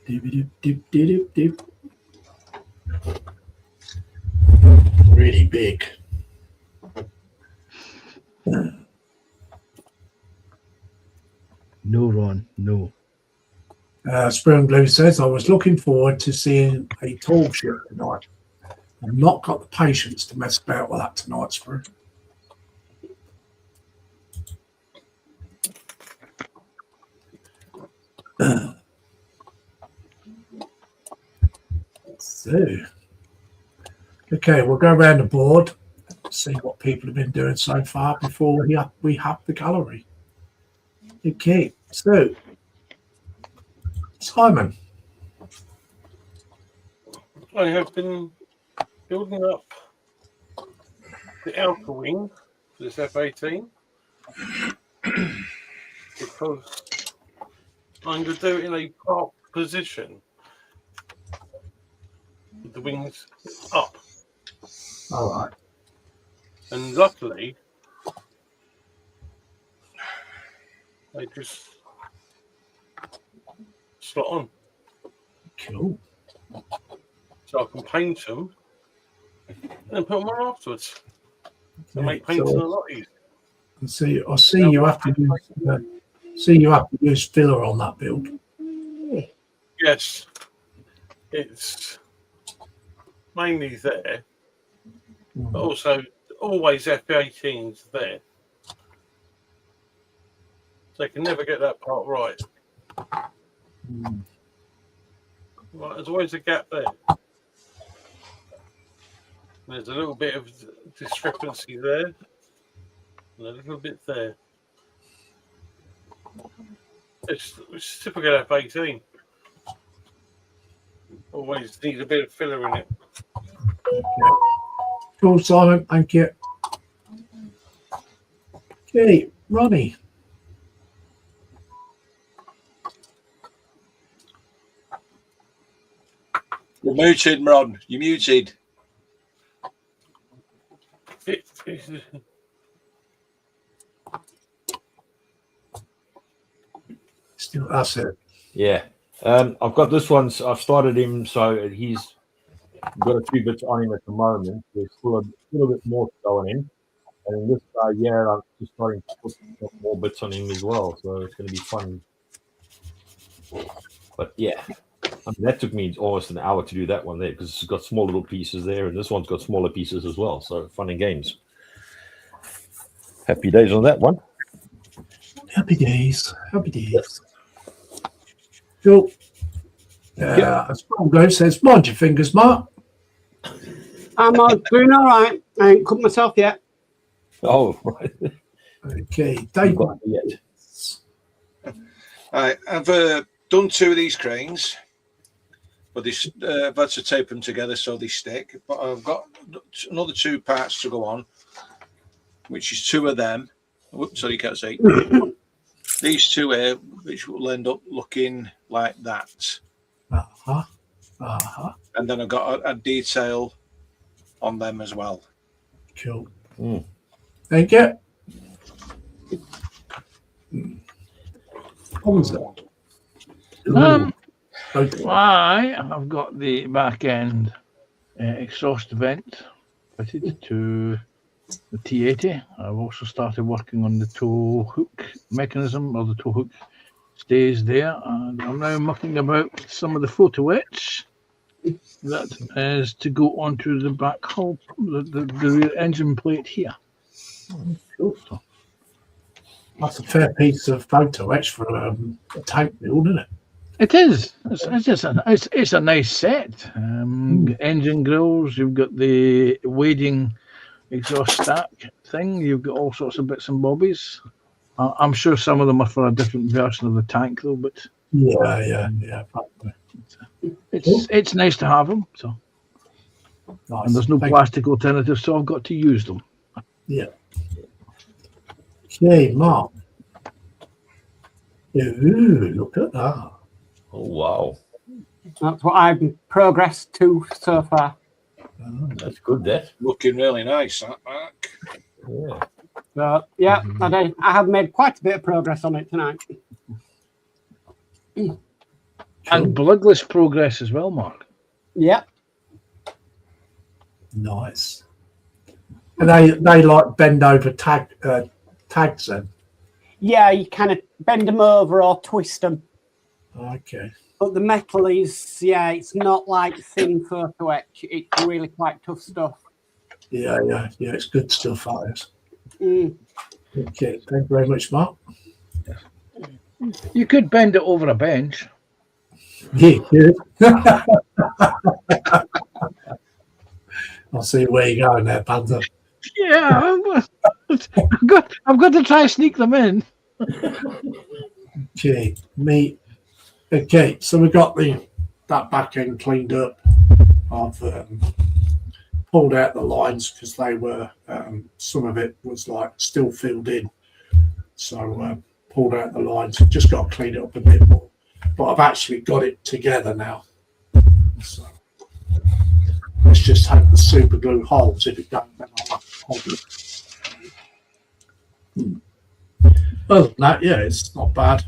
Dip. Really big. No, Ron, no. Spoon Glue says, I was looking forward to seeing a tall ship tonight. I've not got the patience to mess about with that tonight, Spoon. So, okay, we'll go around the board, see what people have been doing so far before we have the gallery. Okay, so Simon. I have been building up the outer wing for this F-18 because I'm going to do it in a park position with the wings up. All right. And luckily, they just slot on. Cool. So I can paint them and then put them on afterwards. To Yeah, make painting a lot easier. I see you have to use filler on that build. Yes, it's mainly there, but also always F-18s there. So they can never get that part right. Right, there's always a gap there. There's a little bit of discrepancy there, and a little bit there. It's typical F-18. Always needs a bit of filler in it. Cool, Simon. Thank you. Okay, Ronnie. You're muted, Ron. You're muted. Still, that's it. Yeah. I've got this one. I've started him, so he's got a few bits on him at the moment. There's still a little bit more to go on him. And in this year, I'm just starting to put more bits on him as well. So it's going to be fun. But yeah, I mean, that took me almost an hour to do that one there because it's got small little pieces there, and this one's got smaller pieces as well. So fun and games. Happy days on that one. Happy days. Happy days. Cool. Strong says, mind your fingers, Mark. I'm doing all right. I ain't cooked myself yet. Oh, right. Okay, Dave. I've done two of these cranes, but I've had to tape them together so they stick. But I've got another two parts to go on, which is two of them. Whoops, sorry, you can't see. These two here, which will end up looking like that. And then I've got a detail on them as well. Cool. Thank you. What was that? I've got the back end exhaust vent fitted to the T80. I've also started working on the tow hook mechanism, or the tow hook stays there. And I'm now mucking about some of the photo etch that is to go onto the back hull, the rear engine plate here. Cool. That's a fair piece of photo etch for a tank build, isn't it? It is. It's a nice set. Engine grills. You've got the wading exhaust stack thing. You've got all sorts of bits and bobbies. I'm sure some of them are for a different version of the tank, though. But Yeah. Probably. it's nice to have them. So, Nice. and there's no Thank plastic alternatives, so I've got to use them. you. Okay, Mark. Ooh, look at that. Oh wow, That's what I've progressed to so far. that's good. That. Looking really nice, that Mark. Yeah. So, yeah, I have made quite a bit of progress on it tonight. And bloodless progress as well, Mark. Yeah. Nice. And they like bend over tags then. Yeah, you kind of bend them over or twist them. Okay. But the metal is, it's not like thin photo etch. It's really quite tough stuff. Yeah. It's good stuff, that is. Mm. Okay, thank you very much, Mark. You could bend it over a bench. Yeah. I'll see where you're going there, Panther. Yeah, I've got to try and sneak them in. Okay, Okay, so we got that back end cleaned up. I've pulled out the lines because they were some of it was like still filled in. So pulled out the lines. Just got to clean it up a bit more. But I've actually got it together now. So let's just hope the super glue holds. If it don't, then I'll have to hold it. Other than that, yeah, it's not bad.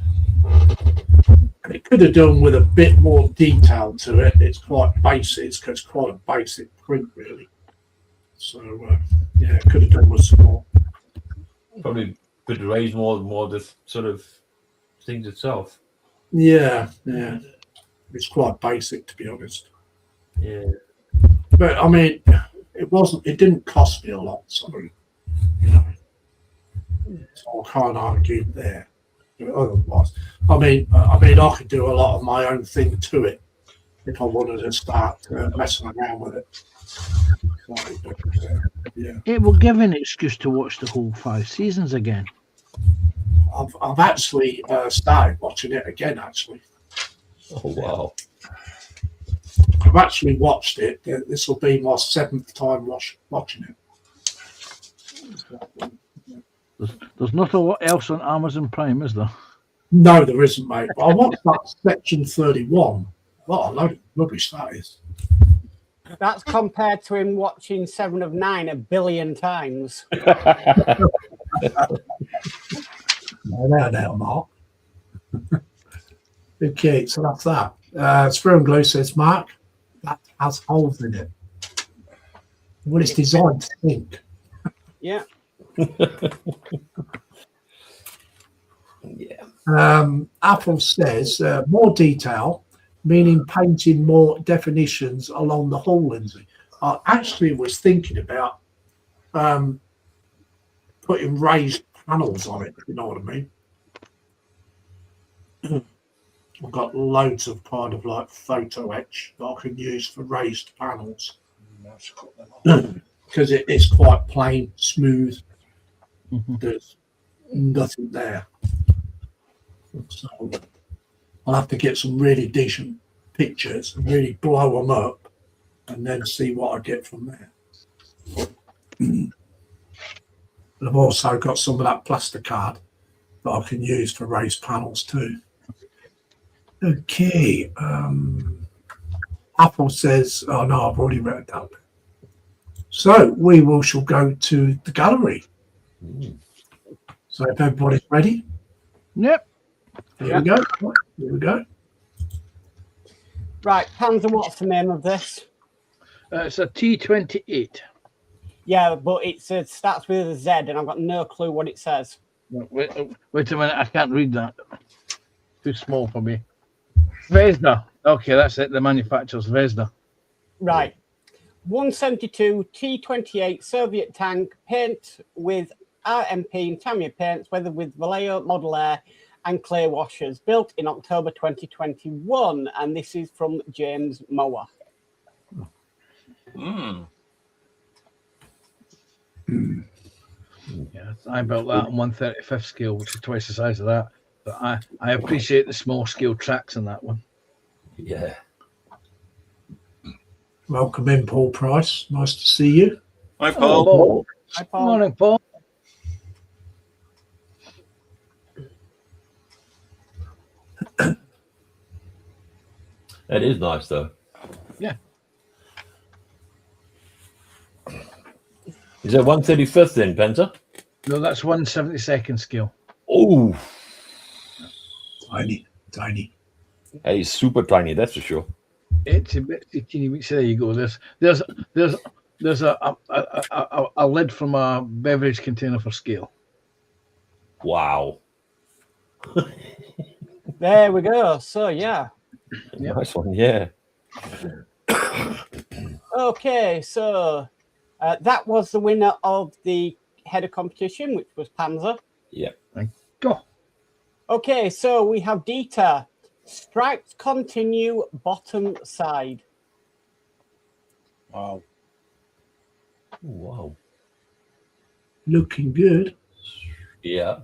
And it could have done with a bit more detail to it. It's quite basic. It's quite a basic print, really. So, yeah, it could have done with some more. Probably could raise more the sort of things itself. Yeah. It's quite basic, to be honest. Yeah. But, I mean, it didn't cost me a lot, so, you know. So I can't argue there. But otherwise, I mean, I could do a lot of my own thing to it if I wanted to start messing around with it. So, yeah, It will give an excuse to watch the whole 5 seasons again. I've actually started watching it again. Actually, Oh wow. I've actually watched it. This will be my 7th time watching it. There's not a lot else on Amazon Prime, is there? No, there isn't, mate. But I watched that section 31. What a load of rubbish that is. That's compared to him watching 7 of 9 1 billion times. Now, Mark. Okay, so that's that. Spur and Glue says, Mark, that has holes in it. Well, it's designed to think. Yeah. Yeah. Apple says more detail, meaning painting more definitions along the hull, Lindsay. I actually was thinking about putting raised panels on it, if you know what I mean. I've got loads of kind of like photo etch that I can use for raised panels because it's quite plain, smooth. There's nothing there. So I'll have to get some really decent pictures and really blow them up and then see what I get from there. But I've also got some of that Plasticard that I can use for raised panels too. Okay. Apple says, oh no, I've already read it down. So shall go to the gallery. So if everybody's ready. Yep. Here we go. Right, Panzer, what's the name of this? It's a T28. Yeah, but it starts with a Z, and I've got no clue what it says. Wait a minute, I can't read that. Too small for me. Vesda. Okay, that's it. The manufacturer's Vesda. Right. 172 T-28 Soviet tank, paint with RMP and Tamiya paints, weathered with Vallejo Model Air and clay washers, built in October 2021. And this is from James Mower. Yeah, I built that on 1/35th scale, which is twice the size of that. But I appreciate the small scale tracks in that one. Yeah. Welcome in, Paul Price. Nice to see you. Hi, Hello, Paul. Paul. Hi, Good Paul. morning, Paul. That is nice, though. Yeah. Is that 1/35th then, Penta? No, that's 1/72nd scale. Oh, Tiny, tiny. that is super tiny, that's for sure. It's a bit teeny weeny. There you go. There's a lid from a beverage container for scale. Wow. There we go. So, yeah. Yep. Nice one, yeah. Okay, so that was the winner of the header competition, which was Panzer. Yeah. Go. Okay, so we have Dieter. Stripes continue bottom side. Wow. Wow. Looking good. Yeah.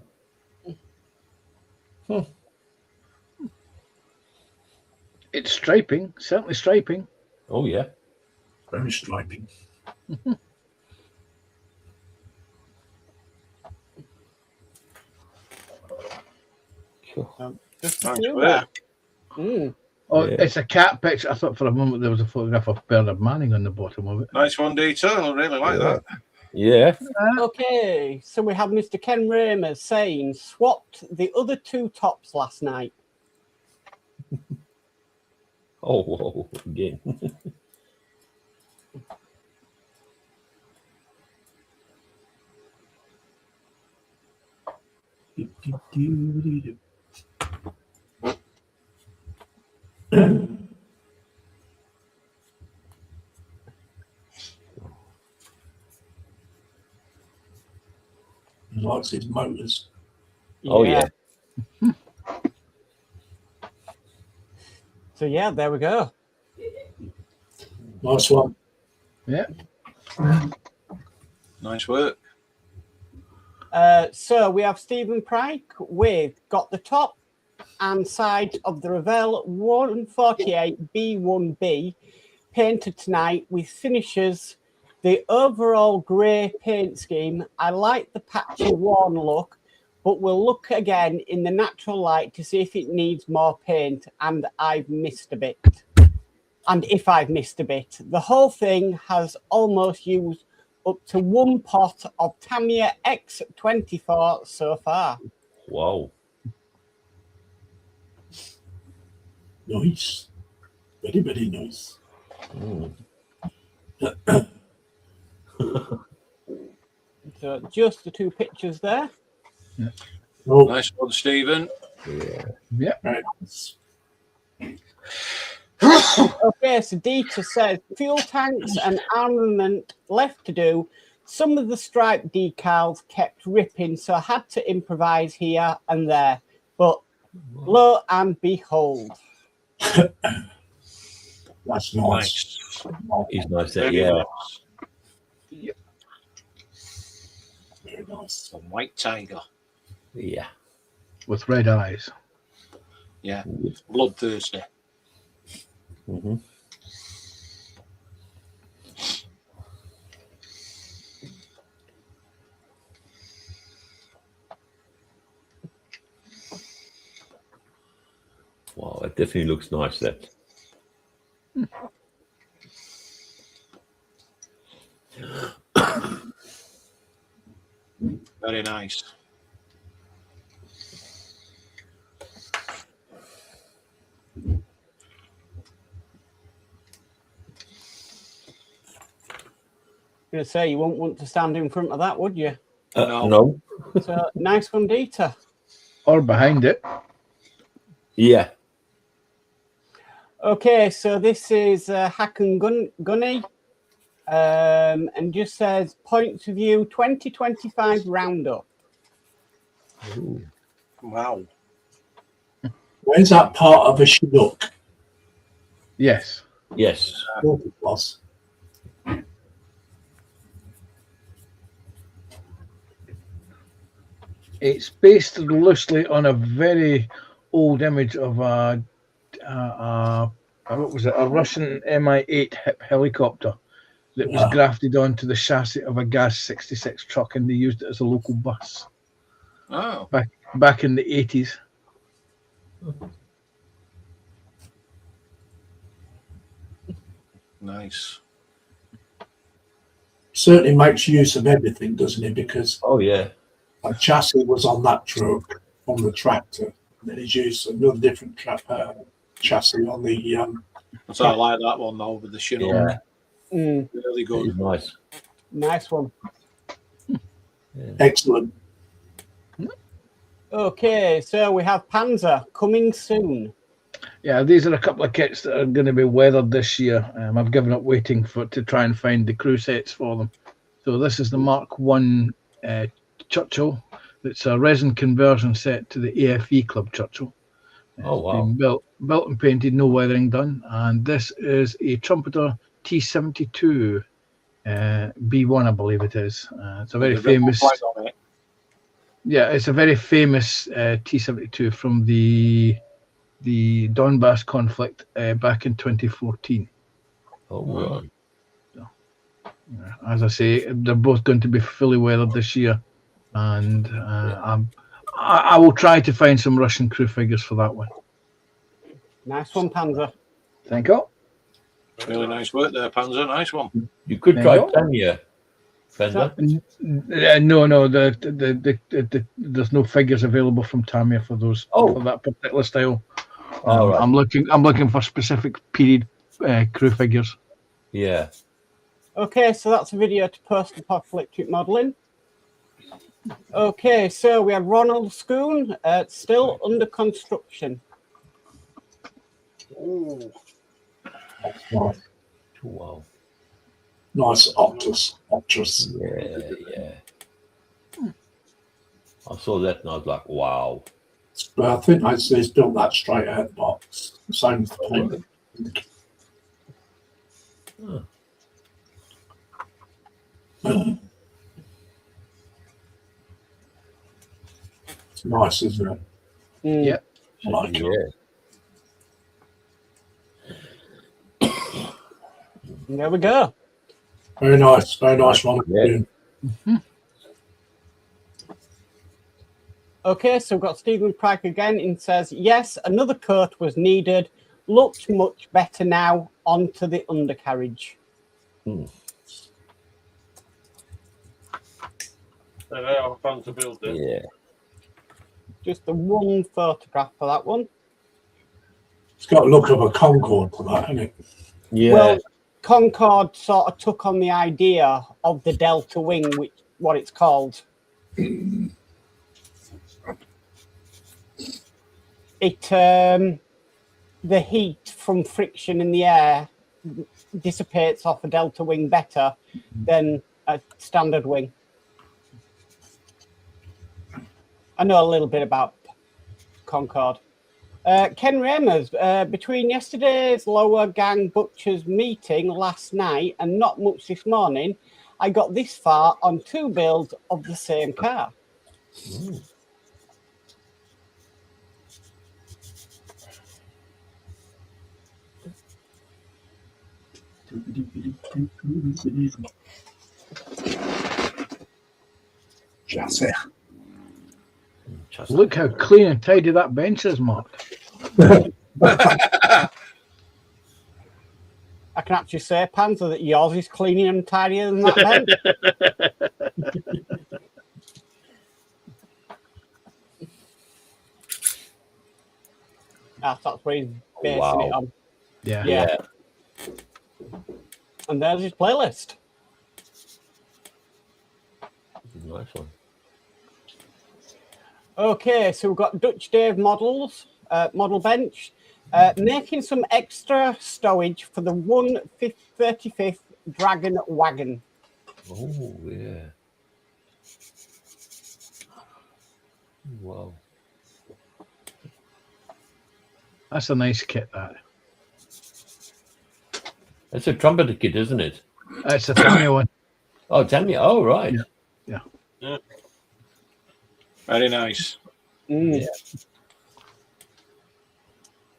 It's striping, certainly striping. Oh, yeah. Very striping. Cool. Just Nice a few work. there. Mm. Oh, Yeah. it's a cat picture. I thought for a moment there was a photograph of Bernard Manning on the bottom of it. Nice one, Dieter. I really like that. Yeah. Okay, so we have Mr. Ken Ramers saying, swapped the other two tops last night. Oh, whoa, again. He likes his motors. Oh, yeah. So, yeah, there we go. Nice one. Yeah. Nice work. So we have Stephen Pryke with got the top and side of the Revell 148 B1B painted tonight with finishes. The overall grey paint scheme, I like the patchy worn look, but we'll look again in the natural light to see if it needs more paint, and I've missed a bit. And if I've missed a bit, the whole thing has almost used up to one pot of Tamiya X24 so far. Wow. Nice. Very, very nice. Mm. So just the two pictures there. Oh, Nice one, Stephen. Yeah. very nice. Okay, so Dieter says fuel tanks and armament left to do. Some of the stripe decals kept ripping, so I had to improvise here and there. But lo and behold. That's nice. Nice. He's nice there, Very yeah. nice. Very nice. A white tiger. Yeah. With red eyes. Yeah. Bloodthirsty. Mm-hmm. Wow, it definitely looks nice, that. Very nice. going to say you wouldn't want to stand in front of that, would you? No. So nice one, Dieter. Or behind it. Yeah. Okay, so this is Hack and Gunny, and just says points of view 2025 roundup. Ooh. Wow. Where's that part of a Chinook? Yes. Yes. Thought it was. It's based loosely on a very old image of what was it? A Russian Mi-8 helicopter that was grafted onto the chassis of a Gas 66 truck, and they used it as a local bus Oh. back in the 80s. Nice. Certainly makes use of everything, doesn't it? Because Oh, yeah. a chassis was on that truck on the tractor, and then he's used another different chassis on the. So I like that one though with the Chinook. Yeah. Really It good. is nice. Nice one. Excellent. Okay, so we have Panzer coming soon. Yeah, these are a couple of kits that are going to be weathered this year. I've given up waiting to try and find the crew sets for them. So this is the Mark 1 Churchill. It's a resin conversion set to the AFE Club Churchill. Oh, It's wow. been built and painted, no weathering done. And this is a Trumpeter T72 B1, I believe it is. It's a very famous. Yeah, it's a very famous T72 from the Donbass conflict back in 2014. Oh, right. As I say, they're both going to be fully weathered this year, and I will try to find some Russian crew figures for that one. Nice one, Panzer. Thank you. Really nice work there, Panzer. Nice one. You could There try you go. Tanya, Fender. No, there's no figures available from Tamiya for those for that particular style. All right. I'm looking for specific period crew figures. Yeah. Okay, so that's a video to post-apocalyptic modelling. Okay, so we have Ronald Schoon, still under construction. Ooh. Nice, Wow. nice Optus. Yeah. I saw that and I was like, wow. But I think he's built that straight out of the box. Same point. It's nice, isn't it? Yeah. I like it. Yeah. There we go. Very nice one. Yeah. Okay, so we've got Stephen Pryke again and says, yes, another coat was needed. Looks much better now. Onto the undercarriage. So they are fun to build it. Yeah. Just the one photograph for that one. It's got a look of a Concorde to that, hasn't it? Yeah. Well, Concorde sort of took on the idea of the Delta Wing, which what it's called. The heat from friction in the air dissipates off a Delta Wing better than a standard wing. I know a little bit about Concorde. Ken Ramers, between yesterday's Lower Gang Butchers meeting last night and not much this morning, I got this far on 2 builds of the same car. Chassis. Look how clean and tidy that bench is, Mark. I can actually say, Panzer, that yours is cleaner and tidier than that bench. That's what he's basing it on. Yeah. Yeah. And there's his playlist. Nice one. Okay, so we've got Dutch Dave models, model bench, making some extra stowage for the 135th Dragon Wagon. Oh, yeah. Wow. That's a nice kit, that. That's a trumpeter kit, isn't it? It's a Tammy one. Oh, Tammy. Oh, right. Yeah. Very nice. Mm. Yeah.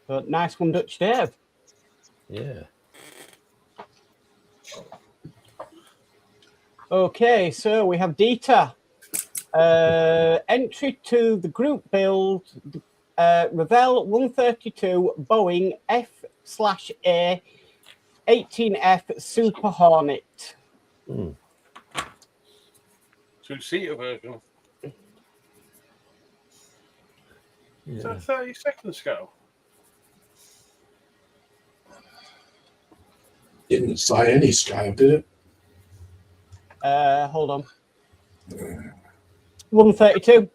But nice one, Dutch Dave. Yeah. Okay, so we have Dieter. Entry to the group build, Revell 132 Boeing F/A 18F Super Hornet. Two-seater version. Is Yeah. that 32nd scale? Didn't say any scale, did it? Hold on. 132.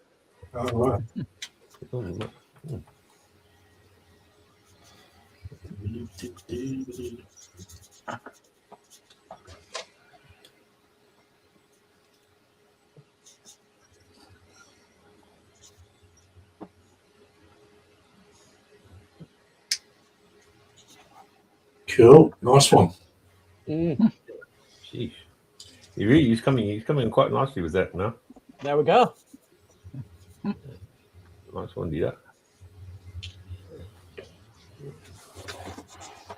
Oh, right. Cool. Nice one. Mm. Sheesh. He's coming quite nicely with that now. There we go. Nice one, do that.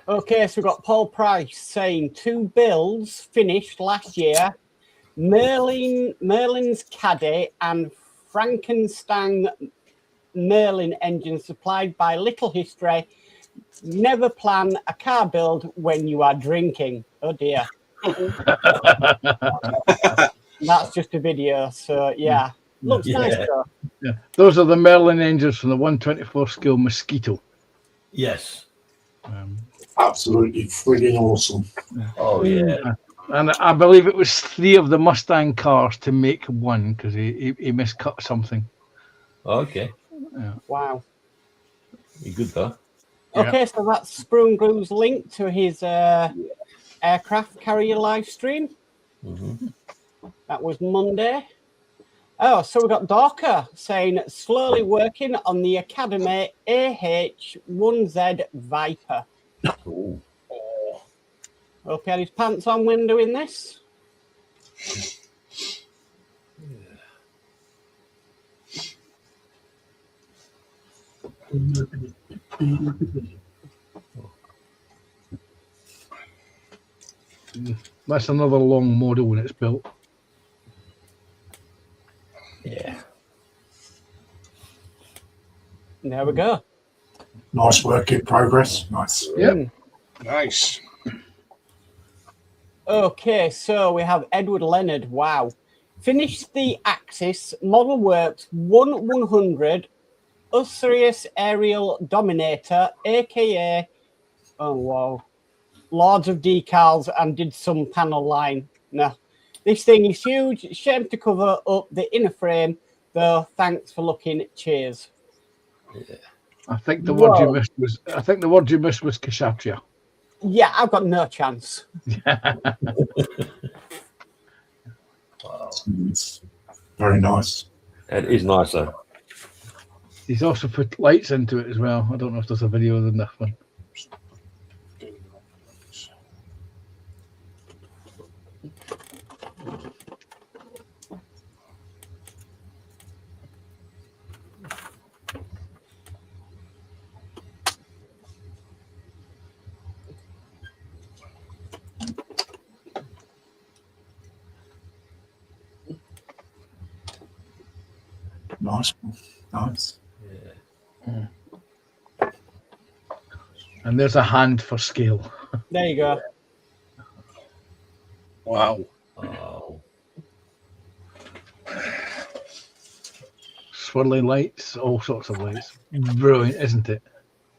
Okay, so we've got Paul Price saying 2 builds finished last year. Merlin's Caddy and Frankenstein Merlin engine supplied by Little History. Never plan a car build when you are drinking. Oh dear. That's just a video, so yeah. Looks nice though. Yeah. Those are the Merlin engines from the 124 scale Mosquito. Yes. Absolutely frigging awesome. Oh, yeah. And I believe it was 3 of the Mustang cars to make one because he miscut something. Okay. Wow. You good, though? Okay, so that's Sprung Glue's link to his aircraft carrier live stream. Mm-hmm. That was Monday. Oh, so we got Dorker saying slowly working on the Academy AH-1Z Viper. Ooh. Hope he had his pants on when doing this. That's another long model when it's built. Yeah. There we go. Nice work in progress. Nice. Yep. Nice. Okay, so we have Edward Leonard. Wow. Finished the Axis Model Works 1/100 Osiris Aerial Dominator, aka, oh wow, Lords of Decals, and did some panel line. No, this thing is huge. Shame to cover up the inner frame, though. Thanks for looking. Cheers. Yeah. I think the word you missed was Kshatriya. Yeah, I've got no chance. Wow. It's very nice. That is nicer. He's also put lights into it as well. I don't know if there's a video in this one. Nice. Nice. Yeah. And there's a hand for scale. There you go. Wow. Oh. Swirly lights, all sorts of lights. Brilliant, isn't it?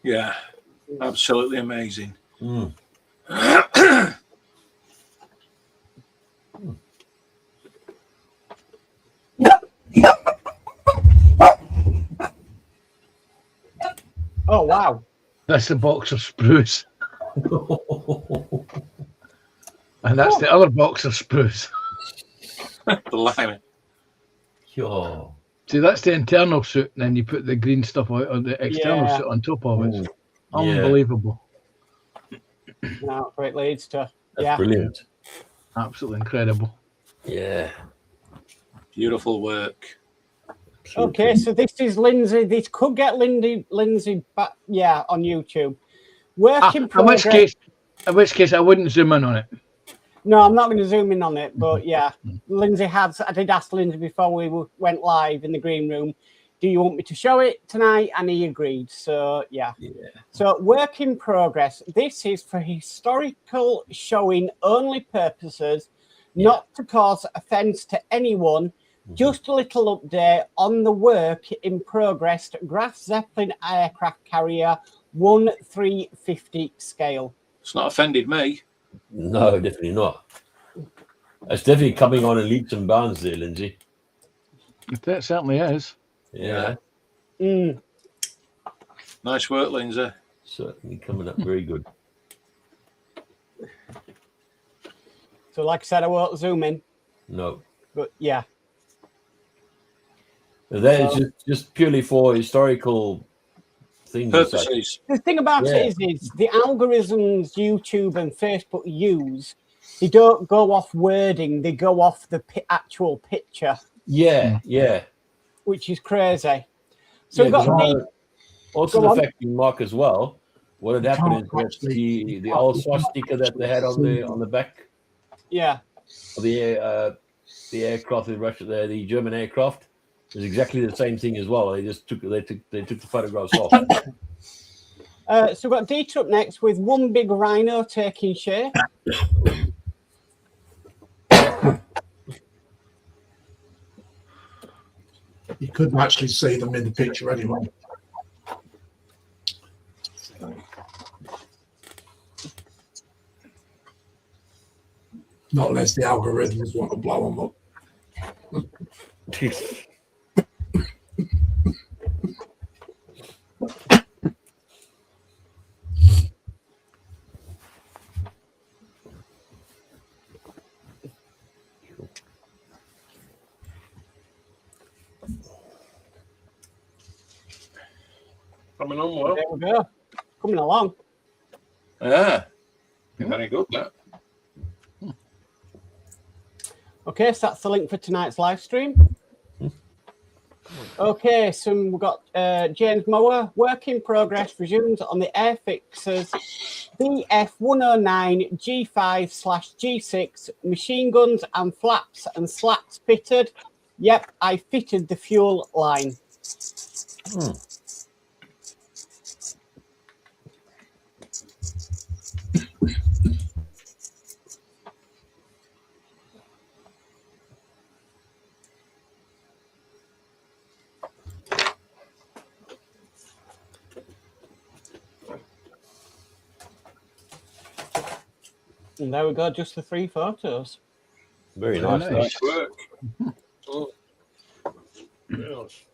Yeah. Absolutely amazing. Mm. wow. That's the box of spruce. And that's the other box of spruce. Blimey. Sure. See, that's the internal suit, and then you put the green stuff out on the external Yeah. suit on top of it. Yeah. Unbelievable. That's what it leads to. That's Yeah. brilliant. Absolutely incredible. Yeah. Beautiful work. Okay, so this is Lindsay. This could get Lindsay back, yeah, on YouTube. Work in In progress. which case, I wouldn't zoom in on it. No, I'm not going to zoom in on it, but yeah, Lindsay has. I did ask Lindsay before we went live in the green room, do you want me to show it tonight? And he agreed. So yeah. So work in progress. This is for historical showing only purposes, not to cause offence to anyone. Just a little update on the work in progress to Graf Zeppelin aircraft carrier 1350 scale. It's not offended me. No, definitely not. It's definitely coming on in leaps and bounds there, Lindsay. That certainly is. Yeah. Nice work, Lindsay. Certainly coming up very good. So like I said, I won't zoom in, No. but yeah. That is just purely for historical things. and such. Purposes. The thing about it is the algorithms YouTube and Facebook use, they don't go off wording, they go off the actual picture, Yeah, yeah. which is crazy. So we've Yeah, got because the, also Go on. affecting Mark as well. What had happened is that the old swastika that they had on the back yeah. of the aircraft in Russia, the German aircraft, is exactly the same thing as well. They just took the photographs off. So we've got Dieter up next with one big rhino taking shape. You couldn't actually see them in the picture anyway. Not unless the algorithms want to blow them up. Coming on well. There we go. Coming along. Yeah. Very good, that. Okay, so that's the link for tonight's live stream. Okay, so we've got James Mower. Work in progress resumes on the Airfixers BF109 G5/G6 machine guns and flaps and slats fitted. Yep, I fitted the fuel line. And there we go, just the 3 photos. Very nice. Nice work. Yes.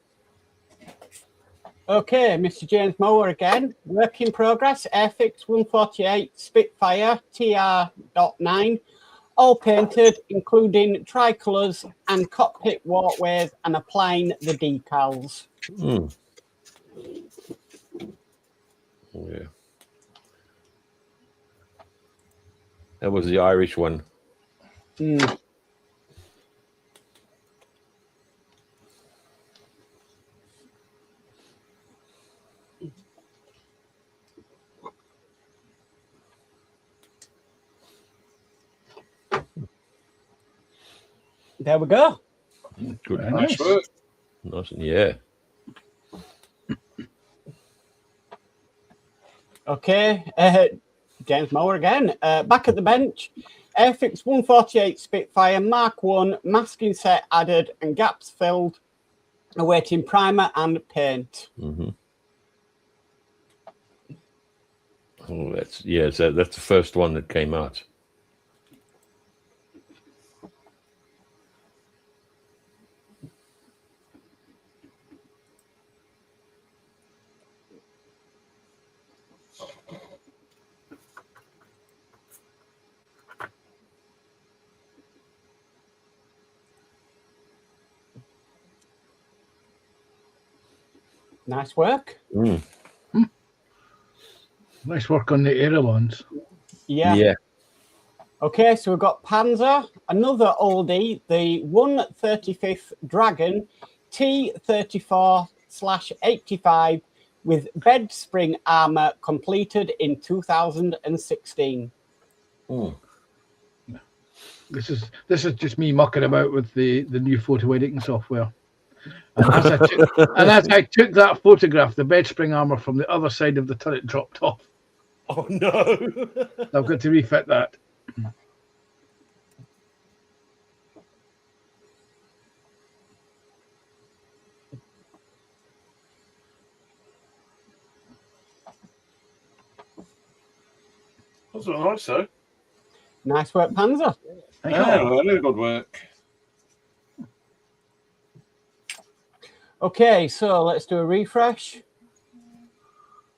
Okay, Mr. James Mower again. Work in progress. Airfix 148 Spitfire TR.9. All painted, including tricolours and cockpit walkways and applying the decals. Yeah. That was the Irish one. There we go. Good. Nice work. Nice. Yeah. Okay, James Mower again. Back at the bench. Airfix 148 Spitfire Mark 1, masking set added and gaps filled, awaiting primer and paint. Oh, that's that's the first one that came out. Nice work. Mm. Nice work on the Aerolons. Yeah. Okay, so we've got Panzer, another oldie, the 135th Dragon T34/85 with bed spring armor completed in 2016. Mm. This is just me mucking about with the new photo editing software. And as I took that photograph, the bed spring armor from the other side of the turret dropped off. Oh no! I've got to refit that. That's not nice, though. Nice work, Panzer. Very good work. Okay, so let's do a refresh.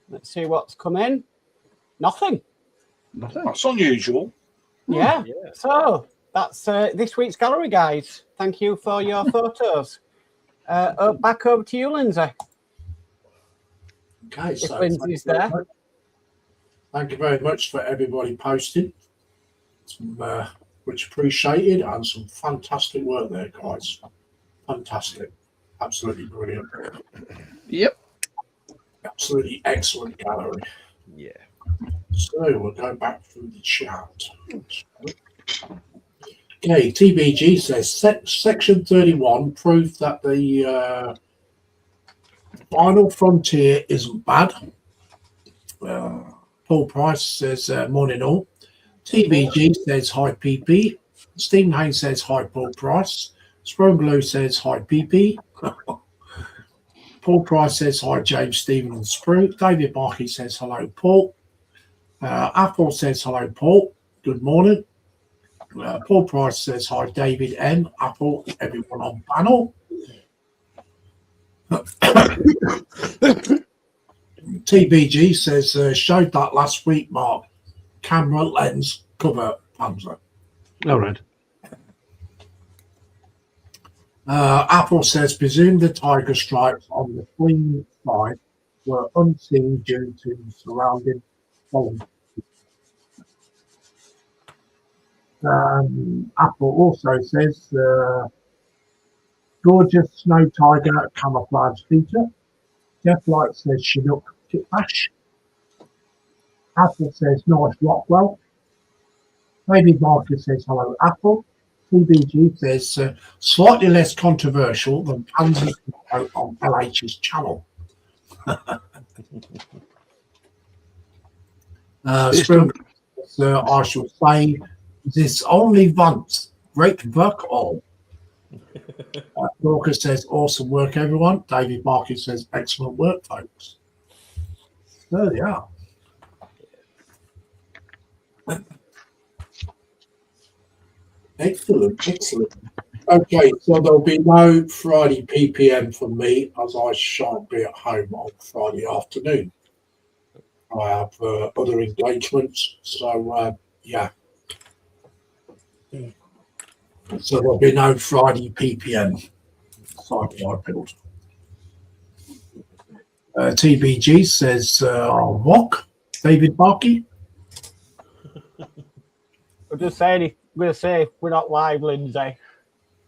Let's see what's come in. Nothing. That's unusual. Yeah. So that's this week's gallery, guys. Thank you for your photos. Back over to you, Lindsay. Okay, If so Lindsay's there. thank you very much for everybody posting. Some, much appreciated, and some fantastic work there, guys. Fantastic. Absolutely brilliant. Yep. Absolutely excellent gallery. Yeah. So we'll go back through the chat. Okay, TBG says section 31 proved that the Final Frontier isn't bad. Paul Price says morning all. TBG says hi PP. Stephen Haynes says hi Paul Price. Sprunglow says hi PP. Paul Price says hi James Stephen and Sprue. David Barkey says hello Paul. Apple says hello Paul. Good morning. Paul Price says hi David M. Apple, everyone on panel. TBG says showed that last week, Mark. Camera lens cover Panzer. All right. Apple says presume the tiger stripes on the fleeing side were unseen due to surrounding pollen. Apple also says gorgeous snow tiger camouflage feature. Jeff Light says Chinook Kitbash. Apple says nice Rockwell. David Marcus says hello Apple. TBG says slightly less controversial than Panzer's on LH's channel. Spring, I shall say this only once. Great work all. Dorcas says awesome work everyone. David Marcus says excellent work folks. There they are. Excellent. Okay, so there'll be no Friday PPM from me as I shan't be at home on Friday afternoon. I have other engagements, so yeah. So there'll be no Friday PPM. Sci-fi build. TBG says walk. David Barkey. We're just saying, we're safe. We're not live, Lindsay. If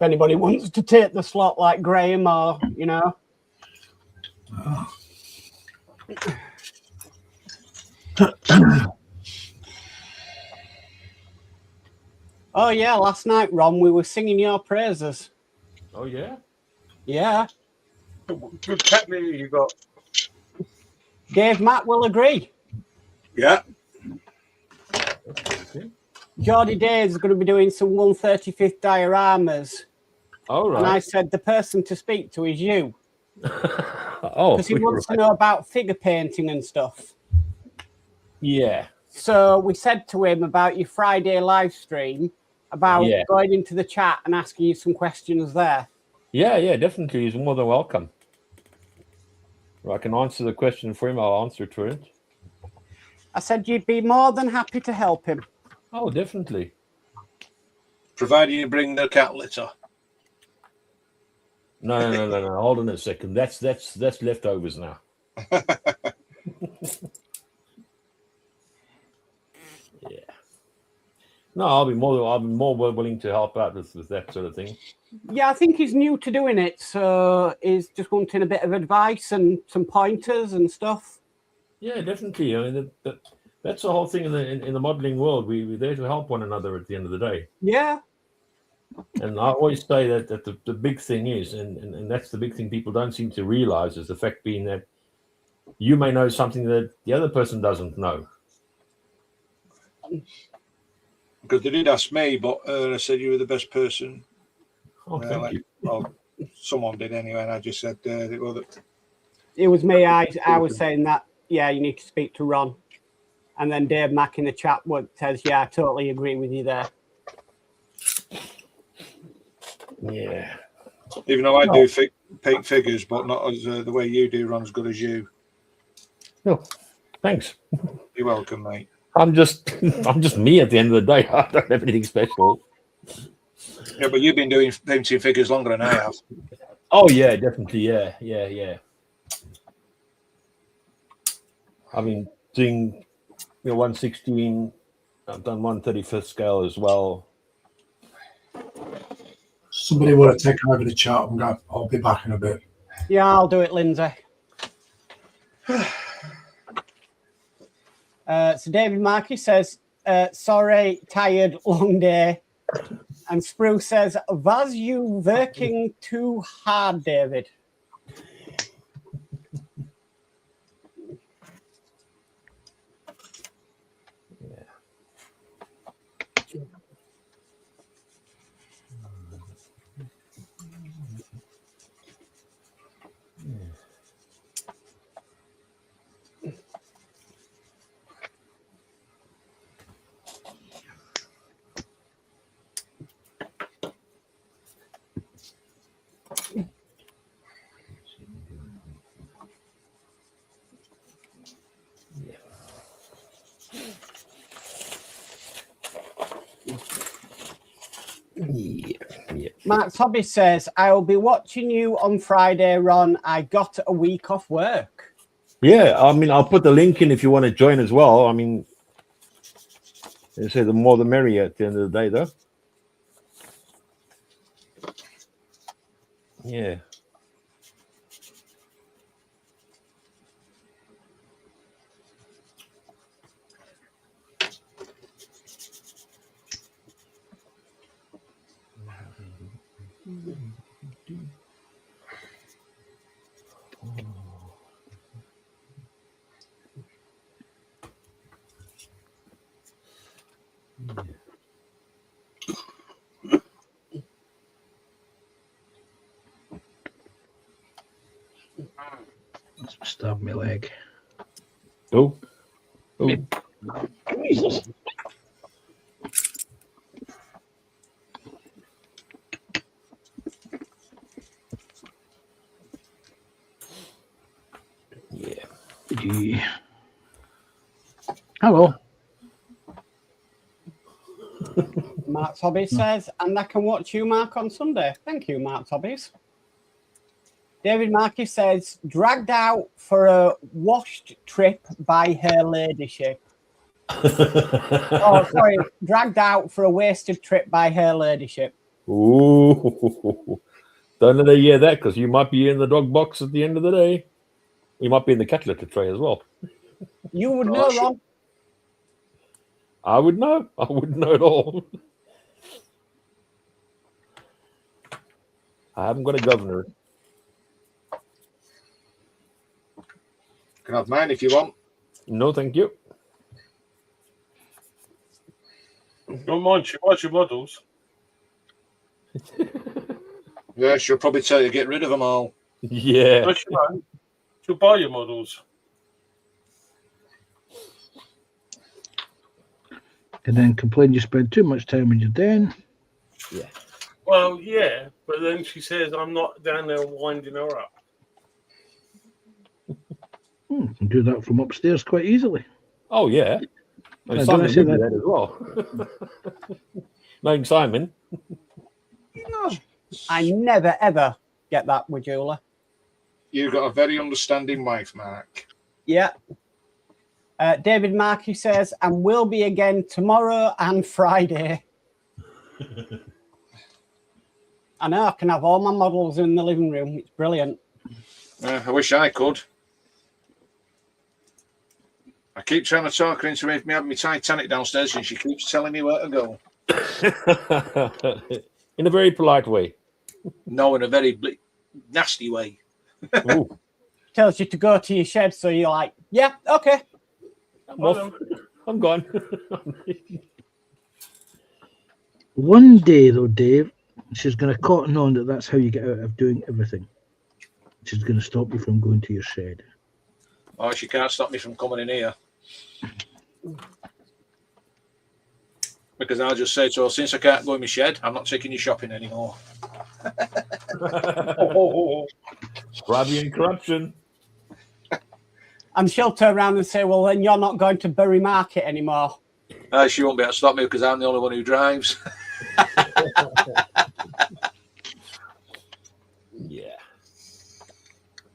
anybody wants to take the slot like Graham or, you know. Oh, yeah. Last night, Ron, we were singing your praises. Oh yeah. Yeah. Good technique you got. Dave Matt will agree. Yeah. Geordie Day is going to be doing some 135th dioramas. All right. And I said the person to speak to is you. Oh, Because he wants to know about figure painting and stuff. yeah. So we said to him about your Friday live stream, about Yeah. going into the chat and asking you some questions there. Yeah, definitely. He's more than welcome. I can answer the question for him. I'll answer it for him. I said you'd be more than happy to help him. Oh, definitely. Provided you bring the cat litter. No. Hold on a second. That's leftovers now. Yeah. No, I'll be more willing to help out with that sort of thing. Yeah, I think he's new to doing it, so he's just wanting a bit of advice and some pointers and stuff. Yeah, definitely. I mean, that's the whole thing in the modeling world. We're there to help one another at the end of the day. Yeah. And I always say that the big thing is, and that's the big thing people don't seem to realize, is the fact being that you may know something that the other person doesn't know. Because they did ask me, but I said you were the best person. Oh, thank you. Well, someone did anyway, and I just said It was me. I was saying that, yeah, you need to speak to Ron. And then Dave Mack in the chat says, yeah, I totally agree with you there. Yeah. Even though I do peak figures, but not as the way you do, Ron, as good as you. No, thanks. You're welcome, mate. I'm just me at the end of the day. I don't have anything special. Yeah, but you've been doing painting figures longer than I have. Oh yeah, definitely. Yeah. I mean, doing 116. I've done 135th scale as well. Somebody want to take over the chat and go, I'll be back in a bit. Yeah, I'll do it, Lindsay. So David Markey says, sorry, tired, long day. And Spruce says, was you working too hard, David? Yeah. Mark Hobby says, I'll be watching you on Friday, Ron. I got a week off work. Yeah, I mean, I'll put the link in if you want to join as well. I mean, they say the more the merrier at the end of the day, though. Yeah. Stab my leg. Oh. Jesus. Yeah. Hello. Mark's Hobby says, and I can watch you, Mark, on Sunday. Thank you, Mark's Hobbies. David Markey says, dragged out for a washed trip by her ladyship. Oh, sorry, dragged out for a wasted trip by her ladyship. Ooh. Don't let her hear that, because you might be in the dog box at the end of the day. You might be in the cat litter tray as well. You would know, Ron. I would know. I wouldn't know at all. I haven't got a governor. Can I have mine if you want? No, thank you. Don't mind, she buys your models. Yeah, she'll probably tell you to get rid of them all. Yeah. No, she won't. She'll buy your models. And then complain you spend too much time on your den. Yeah. Well, yeah, but then she says I'm not down there winding her up. You can do that from upstairs quite easily. Oh, yeah. I And don't Simon say did that. that as well. Knowing Simon. I never, ever get that with Julie. You've got a very understanding wife, Mark. Yeah. David Markey says, and will be again tomorrow and Friday. I know, I can have all my models in the living room. It's brilliant. I wish I could. I keep trying to talk her into me having my Titanic downstairs, and she keeps telling me where to go. In a very polite way. No, in a very nasty way. Ooh. Tells you to go to your shed, so you're like, yeah, okay. I'm gone. One day, though, Dave, she's going to cotton on that that's how you get out of doing everything. She's going to stop you from going to your shed. Oh, she can't stop me from coming in here. Because I'll just say to her, since I can't go in my shed, I'm not taking you shopping anymore. Bribery and corruption. And she'll turn around and say, well, then you're not going to Bury Market anymore. She won't be able to stop me because I'm the only one who drives. Yeah.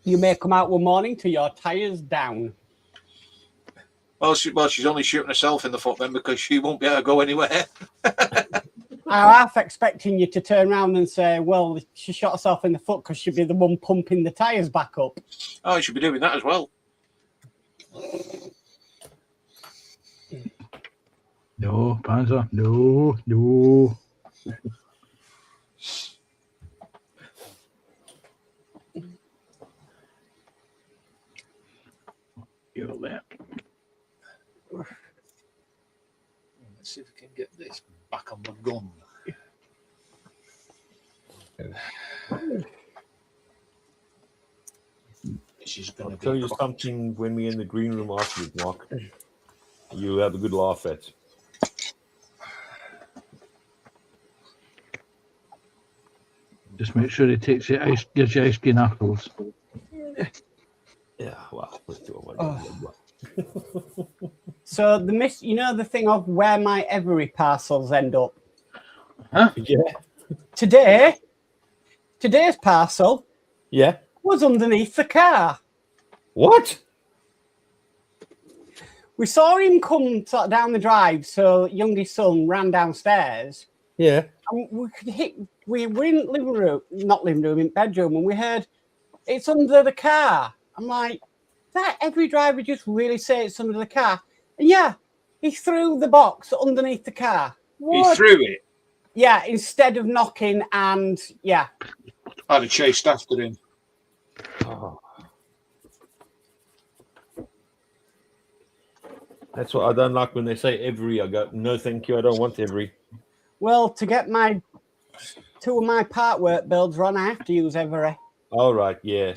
You may come out one morning to your tyres down. Well, she's only shooting herself in the foot then because she won't be able to go anywhere. I'm half expecting you to turn around and say, well, she shot herself in the foot because she'd be the one pumping the tyres back up. Oh, you should be doing that as well. No, Panzer, no. You're there. Let's see if we can get this back on the gun. This is going I'll to tell be you something when we're in the green room afterwards, Mark. You'll have a good laugh at. Just make sure he takes your ice, gives you ice cream apples. Yeah, well, let's do it. So you know the thing of where my Every parcels end up? Huh? Yeah. Today's parcel Yeah. was underneath the car. What? We saw him come sort of down the drive, so youngest son ran downstairs. Yeah. And we were in living room, not living room, in bedroom, and we heard it's under the car. I'm like, that every driver just really say it's under the car. And yeah, he threw the box underneath the car. What? He threw it. Yeah, instead of knocking, and yeah. I'd have chased after him. Oh. That's what I don't like when they say every. I go, no, thank you. I don't want every. Well, to get two of my part work builds run, I have to use Every. All right. Yeah.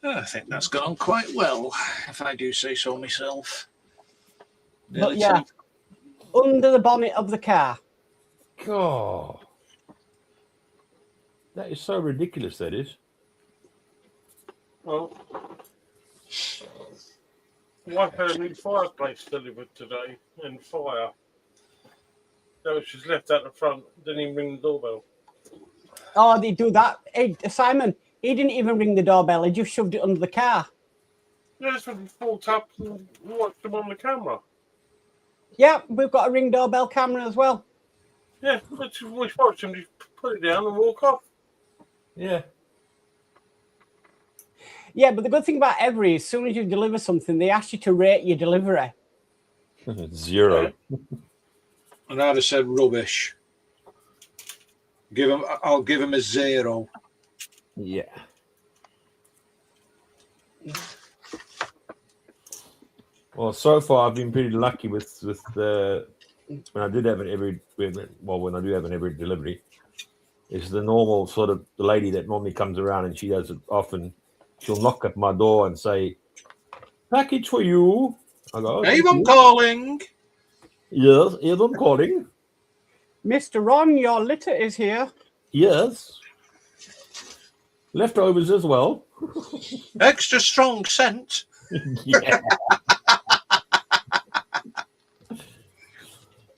I think that's gone quite well, if I do say so myself. But yeah, under the bonnet of the car. God. That is so ridiculous, that is. Well, wife had a new fireplace delivered today, and fire. So she's left out the front, didn't even ring the doorbell. Oh, they do that. Hey, Simon, he didn't even ring the doorbell. He just shoved it under the car. Yeah, just walked up and watched them on the camera. Yeah, we've got a Ring doorbell camera as well. Yeah, we watched them just put it down and walk off. Yeah. Yeah, but the good thing about Every, as soon as you deliver something, they ask you to rate your delivery. 0. And I'd have said rubbish. I'll give him a 0. Yeah. Well, so far I've been pretty lucky with the when I did have an every when I do have an every delivery, it's the normal sort of the lady that normally comes around, and she does it often. She'll knock at my door and say, "Package for you." I go, Hey, I'm calling. Yes, I'm calling. Mr. Ron, your litter is here. Yes. Leftovers as well. Extra strong scent. Yeah.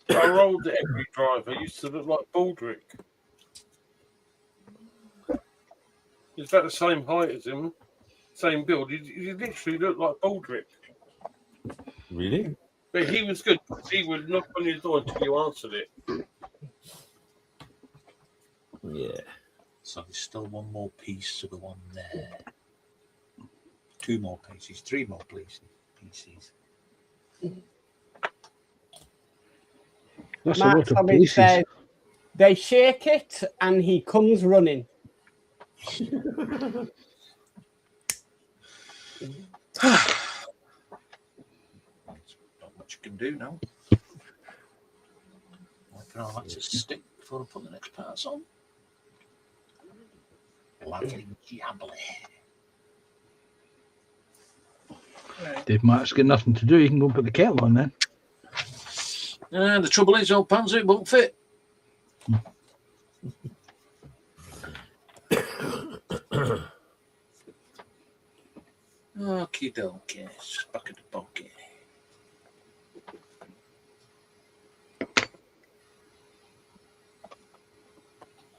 I rolled the Every driver. Used to look like Baldrick. He's about the same height as him, same build. He literally looked like Baldrick. Really? But he was good. He would knock on your door until you answered it. Yeah. So there's still one more piece to go on there. 2 more pieces, 3 more pieces. That's a Mark lot of Thomas pieces. says, they shake it and he comes running. Not much you can do now. That's a stick before I put the next parts on. Lovely jabbly. Dave Mark's got nothing to do. He can go and put the kettle on then. And the trouble is, old pants, it won't fit. Okie dokie, back at the pocket.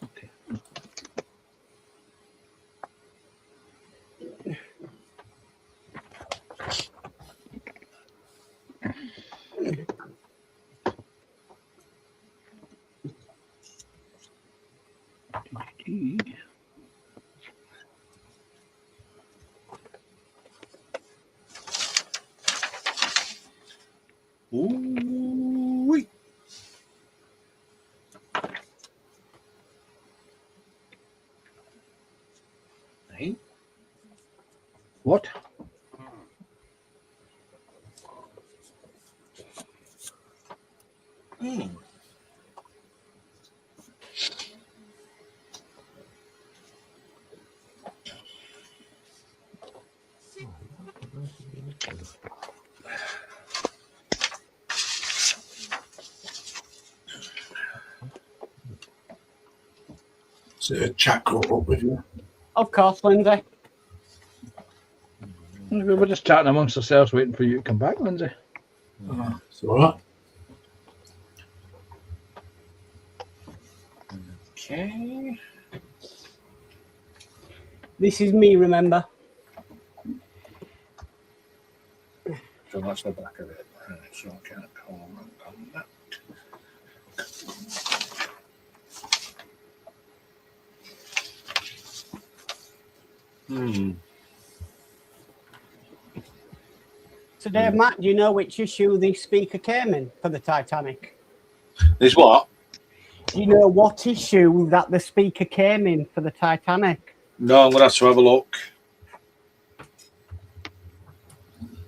Okay. Ooh-wee. Hey, What? So chat caught up with you. Of course, Lindsay. We were just chatting amongst ourselves, waiting for you to come back, Lindsay. It's all right. okay. This is me, remember? So that's the back of it. Right, so I can't hold on that. So, Dave, Matt, do you know which issue the speaker came in for the Titanic? There's what? Do you know what issue that the speaker came in for the Titanic? No, I'm going to have to have a look.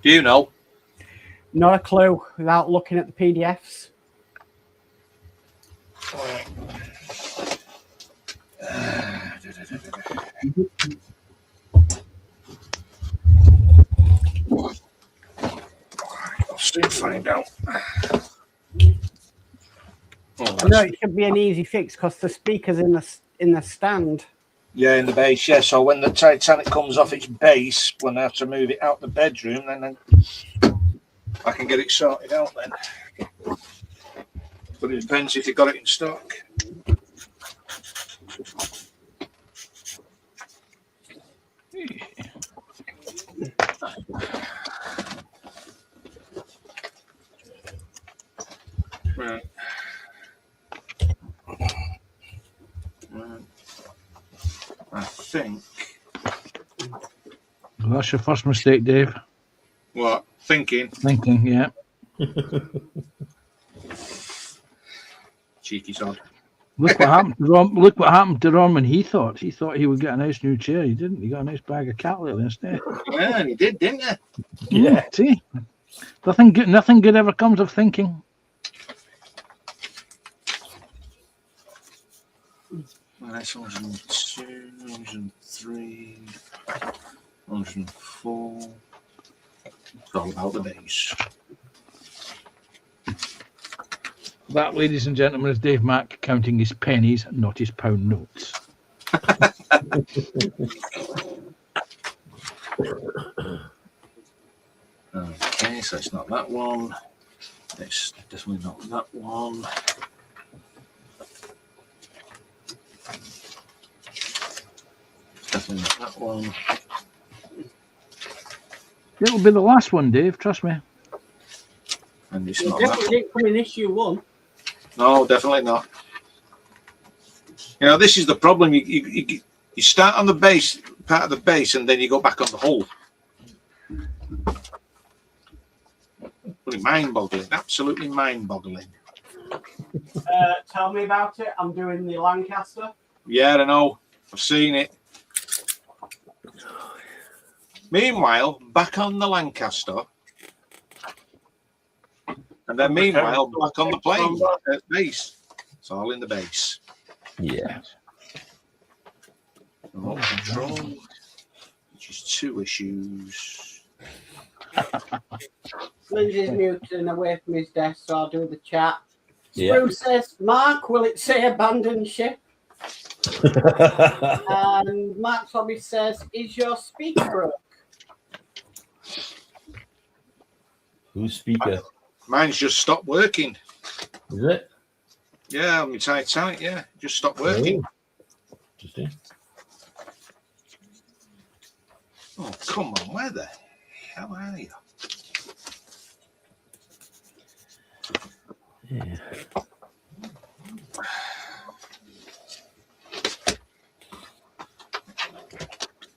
Do you know? Not a clue without looking at the PDFs. I'll soon find out. I know it should be an easy fix because the speaker's in the stand. Yeah, in the base, yeah. So when the Titanic comes off its base, when I have to move it out the bedroom, then I can get it sorted out then. But it depends if you got it in stock. Right. I think. Well, that's your first mistake, Dave. What? Thinking. Thinking, yeah. Cheeky sod. Look what happened to Ron. Look what happened to Ron when he thought he would get a nice new chair. He didn't. He got a nice bag of cat litter instead. Yeah, and he did, didn't he? Yeah. See, nothing good ever comes of thinking. Well, that's 102, 103, 104. It's all about the base. That, ladies and gentlemen, is Dave Mack counting his pennies, not his pound notes. Okay, so it's not that one. It's definitely not that one. It's That one. It'll be the last one, Dave. Trust me. And it's You not that definitely didn't come in issue 1. No, definitely not. You know, this is the problem. You start on the base, part of the base, and then you go back on the hull. Really mind-boggling. Absolutely mind-boggling. Tell me about it. I'm doing the Lancaster. Yeah, I know. I've seen it. Meanwhile, back on the Lancaster. And then meanwhile, back on the plane at base. It's all in the base. Yeah. Remote control. Which is 2 issues. Lindsay's muted and away from his desk, so I'll do the chat. Yeah. Bruce says, Mark, will it say abandoned ship? And Mark Hobby says, is your speaker broke? Who's speaker? Mine's just stopped working. Is it? Yeah, on my Titanic, yeah. Just stopped working. Interesting. Oh, come on. Where the hell are you? Yeah.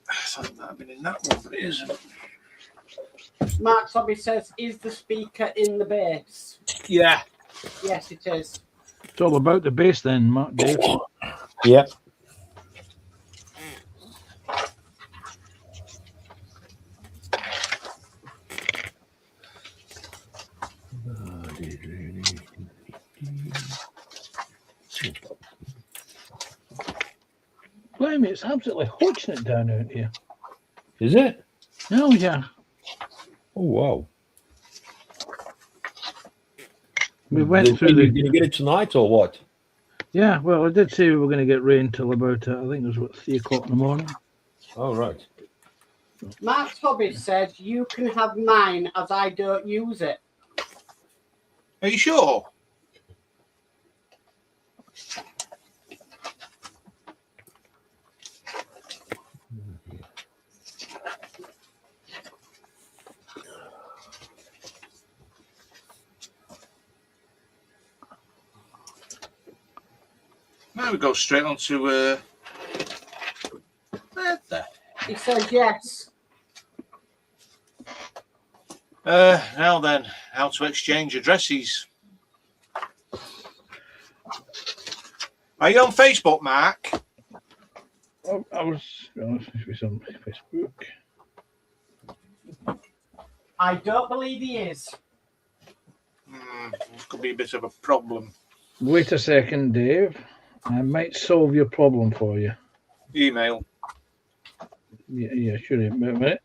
I thought it might have been in that one, but it isn't. Mark Hobby says, is the speaker in the base? Yeah. Yes, it is. It's all about the base then, Mark, Dave. Yeah. Blimey, it's absolutely hoaching it down out here. Is it? Oh, yeah. Oh, wow. We went Did through you the... get it tonight or what? Yeah, well, I did say we were going to get rain till about, I think it was, what, 3 o'clock in the morning. Oh, right. Mark Hobby says, you can have mine as I don't use it. Are you sure? Now we go straight on to where the He says yes. now then, how to exchange addresses. Are you on Facebook, Mark? Oh, I was on Facebook. I don't believe he is. This could be a bit of a problem. Wait a second, Dave. I might solve your problem for you. Email. Yeah, sure. Wait a minute.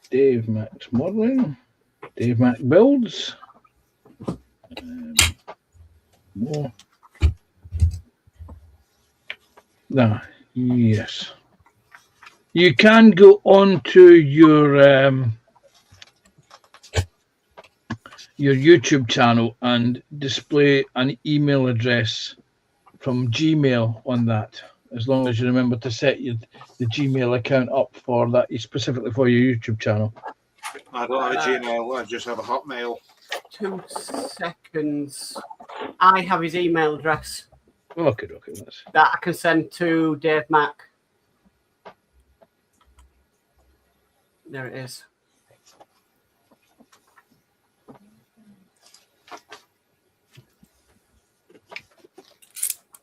Dave Max Modeling. Dave Mac Builds. More. No, yes. You can go on to your YouTube channel and display an email address from Gmail on that, as long as you remember to set the Gmail account up for that, specifically for your YouTube channel. I don't have a Gmail, I just have a Hotmail. 2 seconds. I have his email address Okay, that's that I can send to Dave Mack. There it is.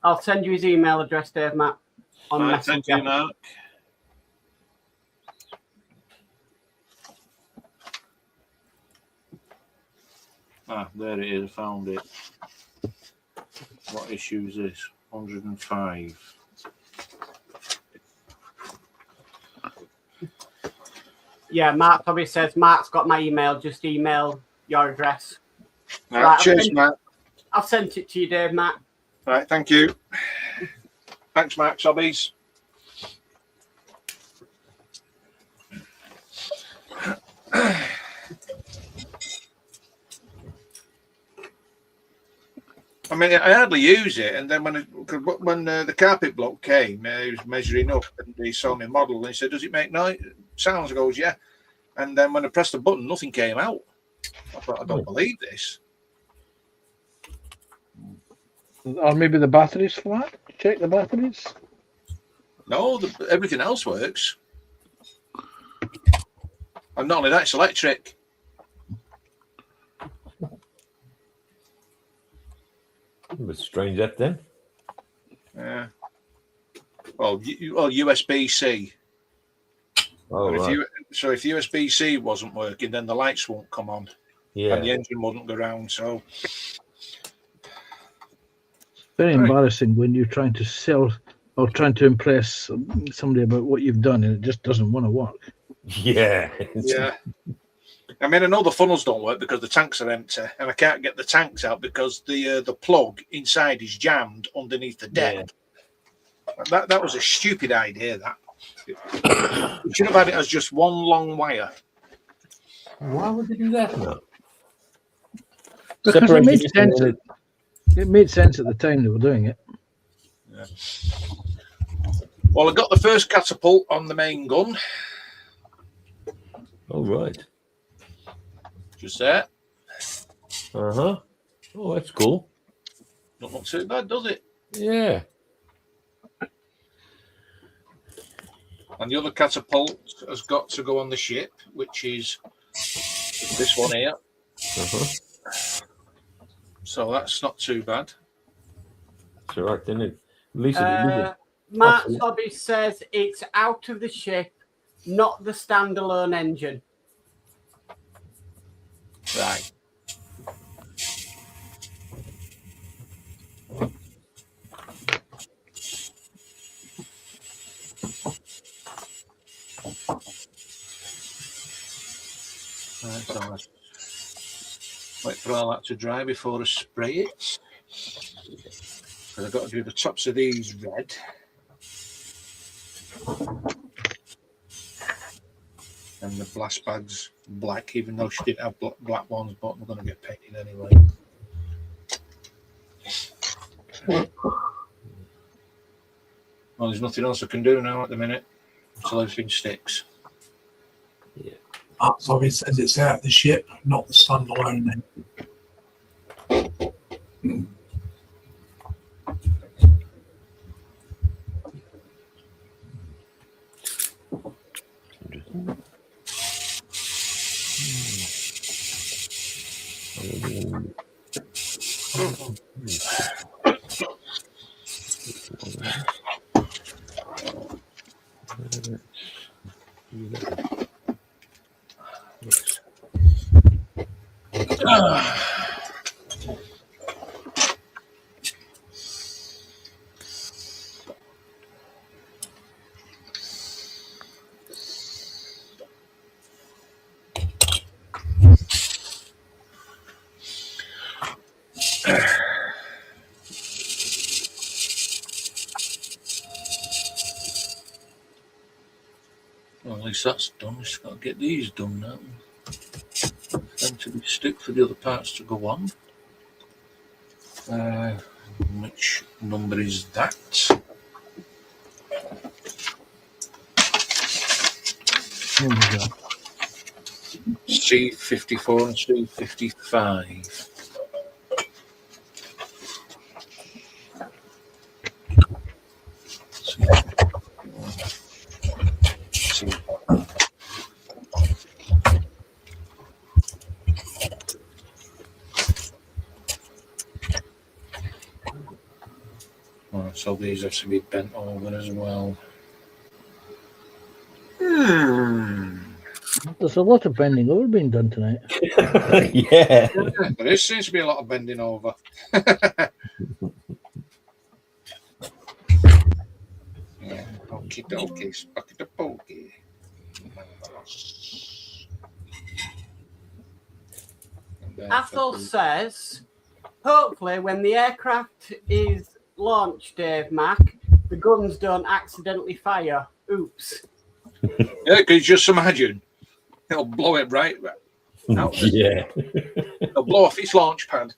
I'll send you his email address, Dave Mack, on Right, Messenger. thank you, Mark. There it is. I found it. What issue is this? 105. Yeah, Mark probably says, Mark's got my email. Just email your address. Right, cheers, Matt. I've sent it to you, Dave Mack. Right, thank you. Thanks, Max Hobbies. I mean, I hardly use it. And then when the carpet bloke came, he was measuring up and he saw my model and he said, "Does it make noise? Sounds?" I goes, "Yeah." And then when I pressed the button, nothing came out. I thought, I don't believe this. Or maybe the battery's flat. Check the batteries. No, everything else works. And not only that, it's electric. A bit strange that then. Yeah. Well, USB-C. Oh, right. If USB-C wasn't working, then the lights won't come on. Yeah. And the engine wouldn't go round. So Very embarrassing when you're trying to sell or trying to impress somebody about what you've done and it just doesn't want to work. Yeah. yeah. I mean, I know the funnels don't work because the tanks are empty, and I can't get the tanks out because the plug inside is jammed underneath the deck. Yeah. That was a stupid idea. That you should have had it as just one long wire. Why would they do that? No. Because it made sense. It made sense at the time they were doing it. Yeah. Well, I got the first catapult on the main gun. Oh, right. Just there. Uh-huh. Oh, that's cool. Not look too bad, does it? Yeah. And the other catapult has got to go on the ship, which is this one here. Uh-huh. So that's not too bad. That's all right, isn't it? At least Matt Hobby says it's out of the ship, not the standalone engine. Right. So let's wait for all that to dry before I spray it. Because I've got to do the tops of these red. And the blast bags black, even though she didn't have black ones, but we're going to get painted anyway. Well, there's nothing else I can do now at the minute until everything sticks. Yeah. So it says it's out of the ship, not the standalone then. Well, at least that's done. Just got to get these done now. Them to be stick for the other parts to go on. Which number is that? C54 and C55. So these have to be bent over as well. There's a lot of bending over being done tonight. Yeah. There seems to be a lot of bending over. Yeah, okie dokie, bucket of pokey. Athol says, hopefully when the aircraft is launched, Dave Mac, the guns don't accidentally fire. Oops. Yeah, because just imagine it'll blow it right out. Yeah. It'll blow off its launch pad.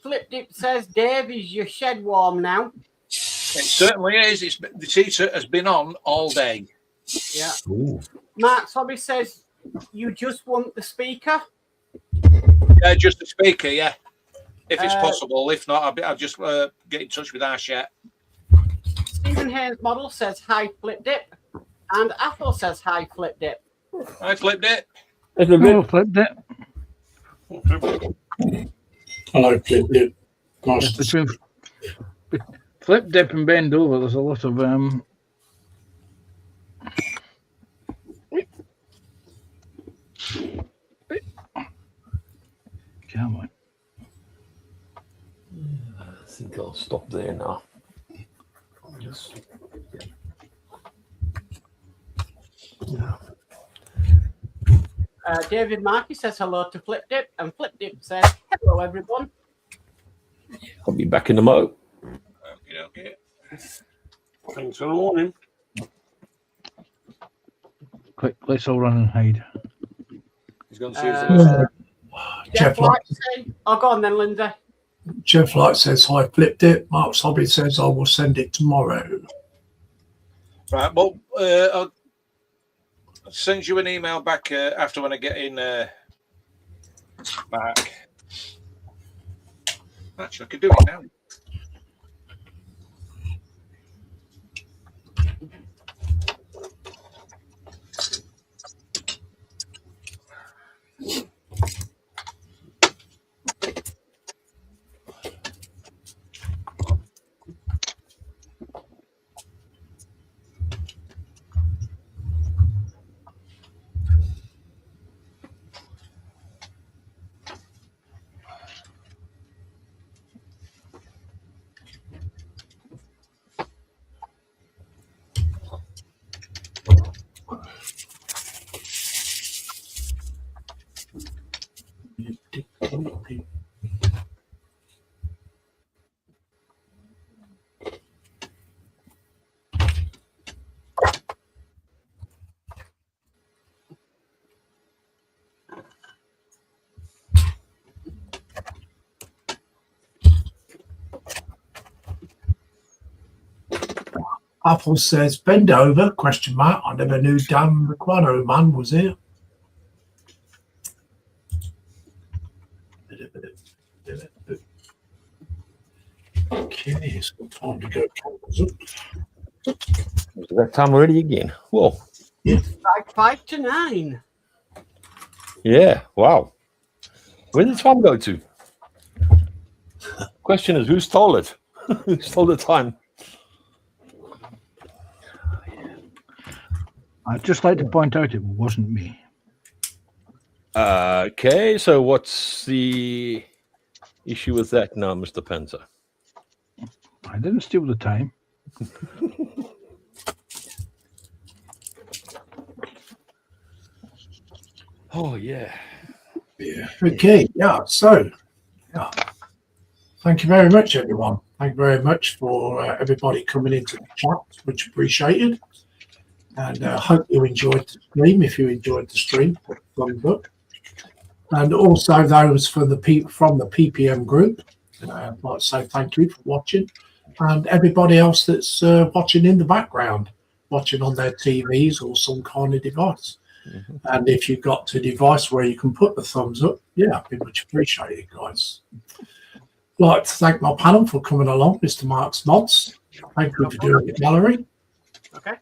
Flip Dip says, Dave, is your shed warm now? It certainly is. The heater has been on all day. Yeah. Ooh. Mark Sobby says, you just want the speaker? Yeah, just the speaker, yeah. If it's possible. If not, I'll just get in touch with Arshet. Stephen Haynes Model says, hi, Flip Dip. And Athel says, hi, Flip Dip. I flipped it. Hello, Flip Dip. Hello, Flip Dip. Nice Yes, to see between Flip Dip and Bend Over, there's a lot of come on. I think I'll stop there now. Just, yeah. David Markey says hello to Flip Dip, and Flip Dip says, hello, everyone. I'll be back in the mo. Okay. Thanks for the warning. Quick, let's all run and hide. He's going to see us. Jeff Jeff Light Light, say, oh, go on then, Lindsay. Jeff Light says, hi, Flipped It. Mark Sobby says, I will send it tomorrow. Right, well, I'll send you an email back after when I get in back. Actually, I could do it now. Apple says, bend over, question mark. I never knew Dan Requano man was here. Okay, it's got time to go. Is that time already again? Whoa. Like 5 to 9. Yeah. Wow. Where did time go to? Question is, who stole it? Who stole the time? I'd just like to point out it wasn't me. Okay, so what's the issue with that now, Mr. Penta? I didn't steal the time. Oh, yeah. Yeah. Okay, yeah. So, yeah. Thank you very much, everyone. Thank you very much for everybody coming into the chat, much appreciated. And I hope you enjoyed the stream. If you enjoyed the stream, put a thumbs up. And also those from the PPM group, I'd like to say thank you for watching. And everybody else that's watching in the background, watching on their TVs or some kind of device. Mm-hmm. And if you've got a device where you can put the thumbs up, yeah, I'd be much appreciated, guys. I'd like to thank my panel for coming along, Mr. Mark's Mods. Thank you for doing it, Mallory. Okay.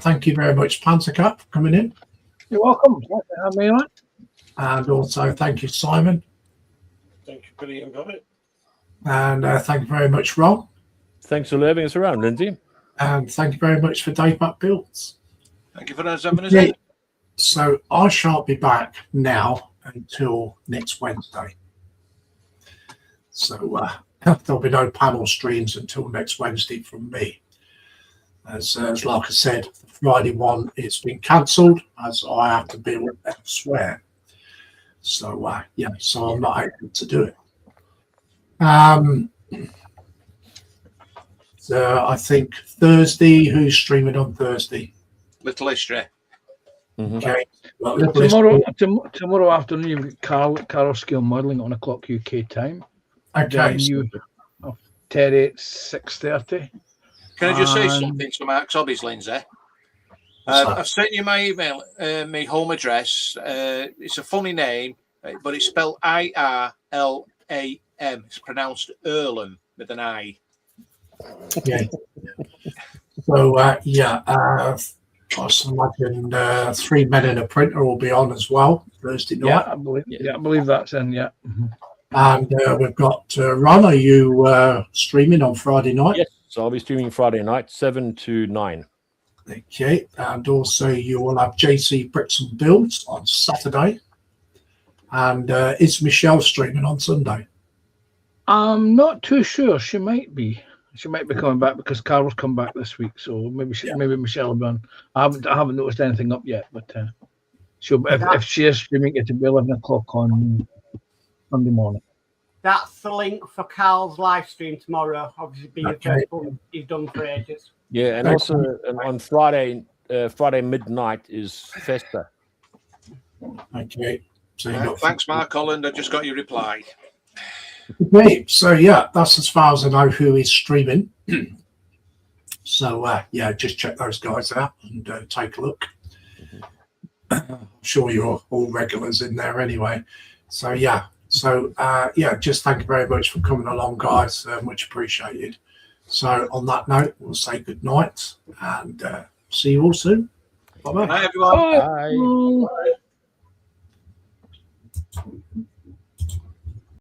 Thank you very much, Panzercat, for coming in. You're welcome. Have me on. And also thank you, Simon. Thank you for the invite. And thank you very much, Ron. Thanks for having us around, Lindsay. And thank you very much for Dave Back Builds. Thank you for having us in. So I shan't be back now until next Wednesday. So there'll be no panel streams until next Wednesday from me. As like I said, the Friday one, it's been cancelled as I have to be elsewhere. So yeah, so I'm not able to do it. So I think Thursday, who's streaming on Thursday? Little history. Mm-hmm. Okay. Tomorrow afternoon, you've got Carol Scale Modelling on o'clock UK time. Okay. you Terry at 6:30. Can I just say And- something to Mark's Hobbies, Lindsay? What's that? I've sent you my email, my home address. It's a funny name, but it's spelled IRLAM. It's pronounced Earlham with an I. Yeah. So I should imagine 3 Men in a Printer will be on as well Thursday night. Yeah, I believe that's in. Yeah. Mhm. And we've got Ron. Are you streaming on Friday night? Yes, so I'll be streaming Friday night, 7 to 9. Okay. And also you will have JC Bricks and Builds on Saturday. And is Michelle streaming on Sunday? I'm not too sure. She might be. She might be coming back because Carol's come back this week. So maybe maybe Michelle will be on. I haven't noticed anything up yet, but she'll if she is streaming, it'll be 11 o'clock on Sunday morning. That's the link for Carl's live stream tomorrow. Obviously, being Okay. the first one he's done for ages. Yeah, and also on Friday midnight is Festa. Okay. So you got Thanks, Mark Holland. I just got your reply. Okay, so yeah, that's as far as I know who is streaming. So yeah, just check those guys out and take a look. I'm sure you're all regulars in there anyway. So yeah, just thank you very much for coming along, guys. Much appreciated. So on that note, we'll say good night and see you all soon. Bye bye. Bye, everyone. Bye. Bye.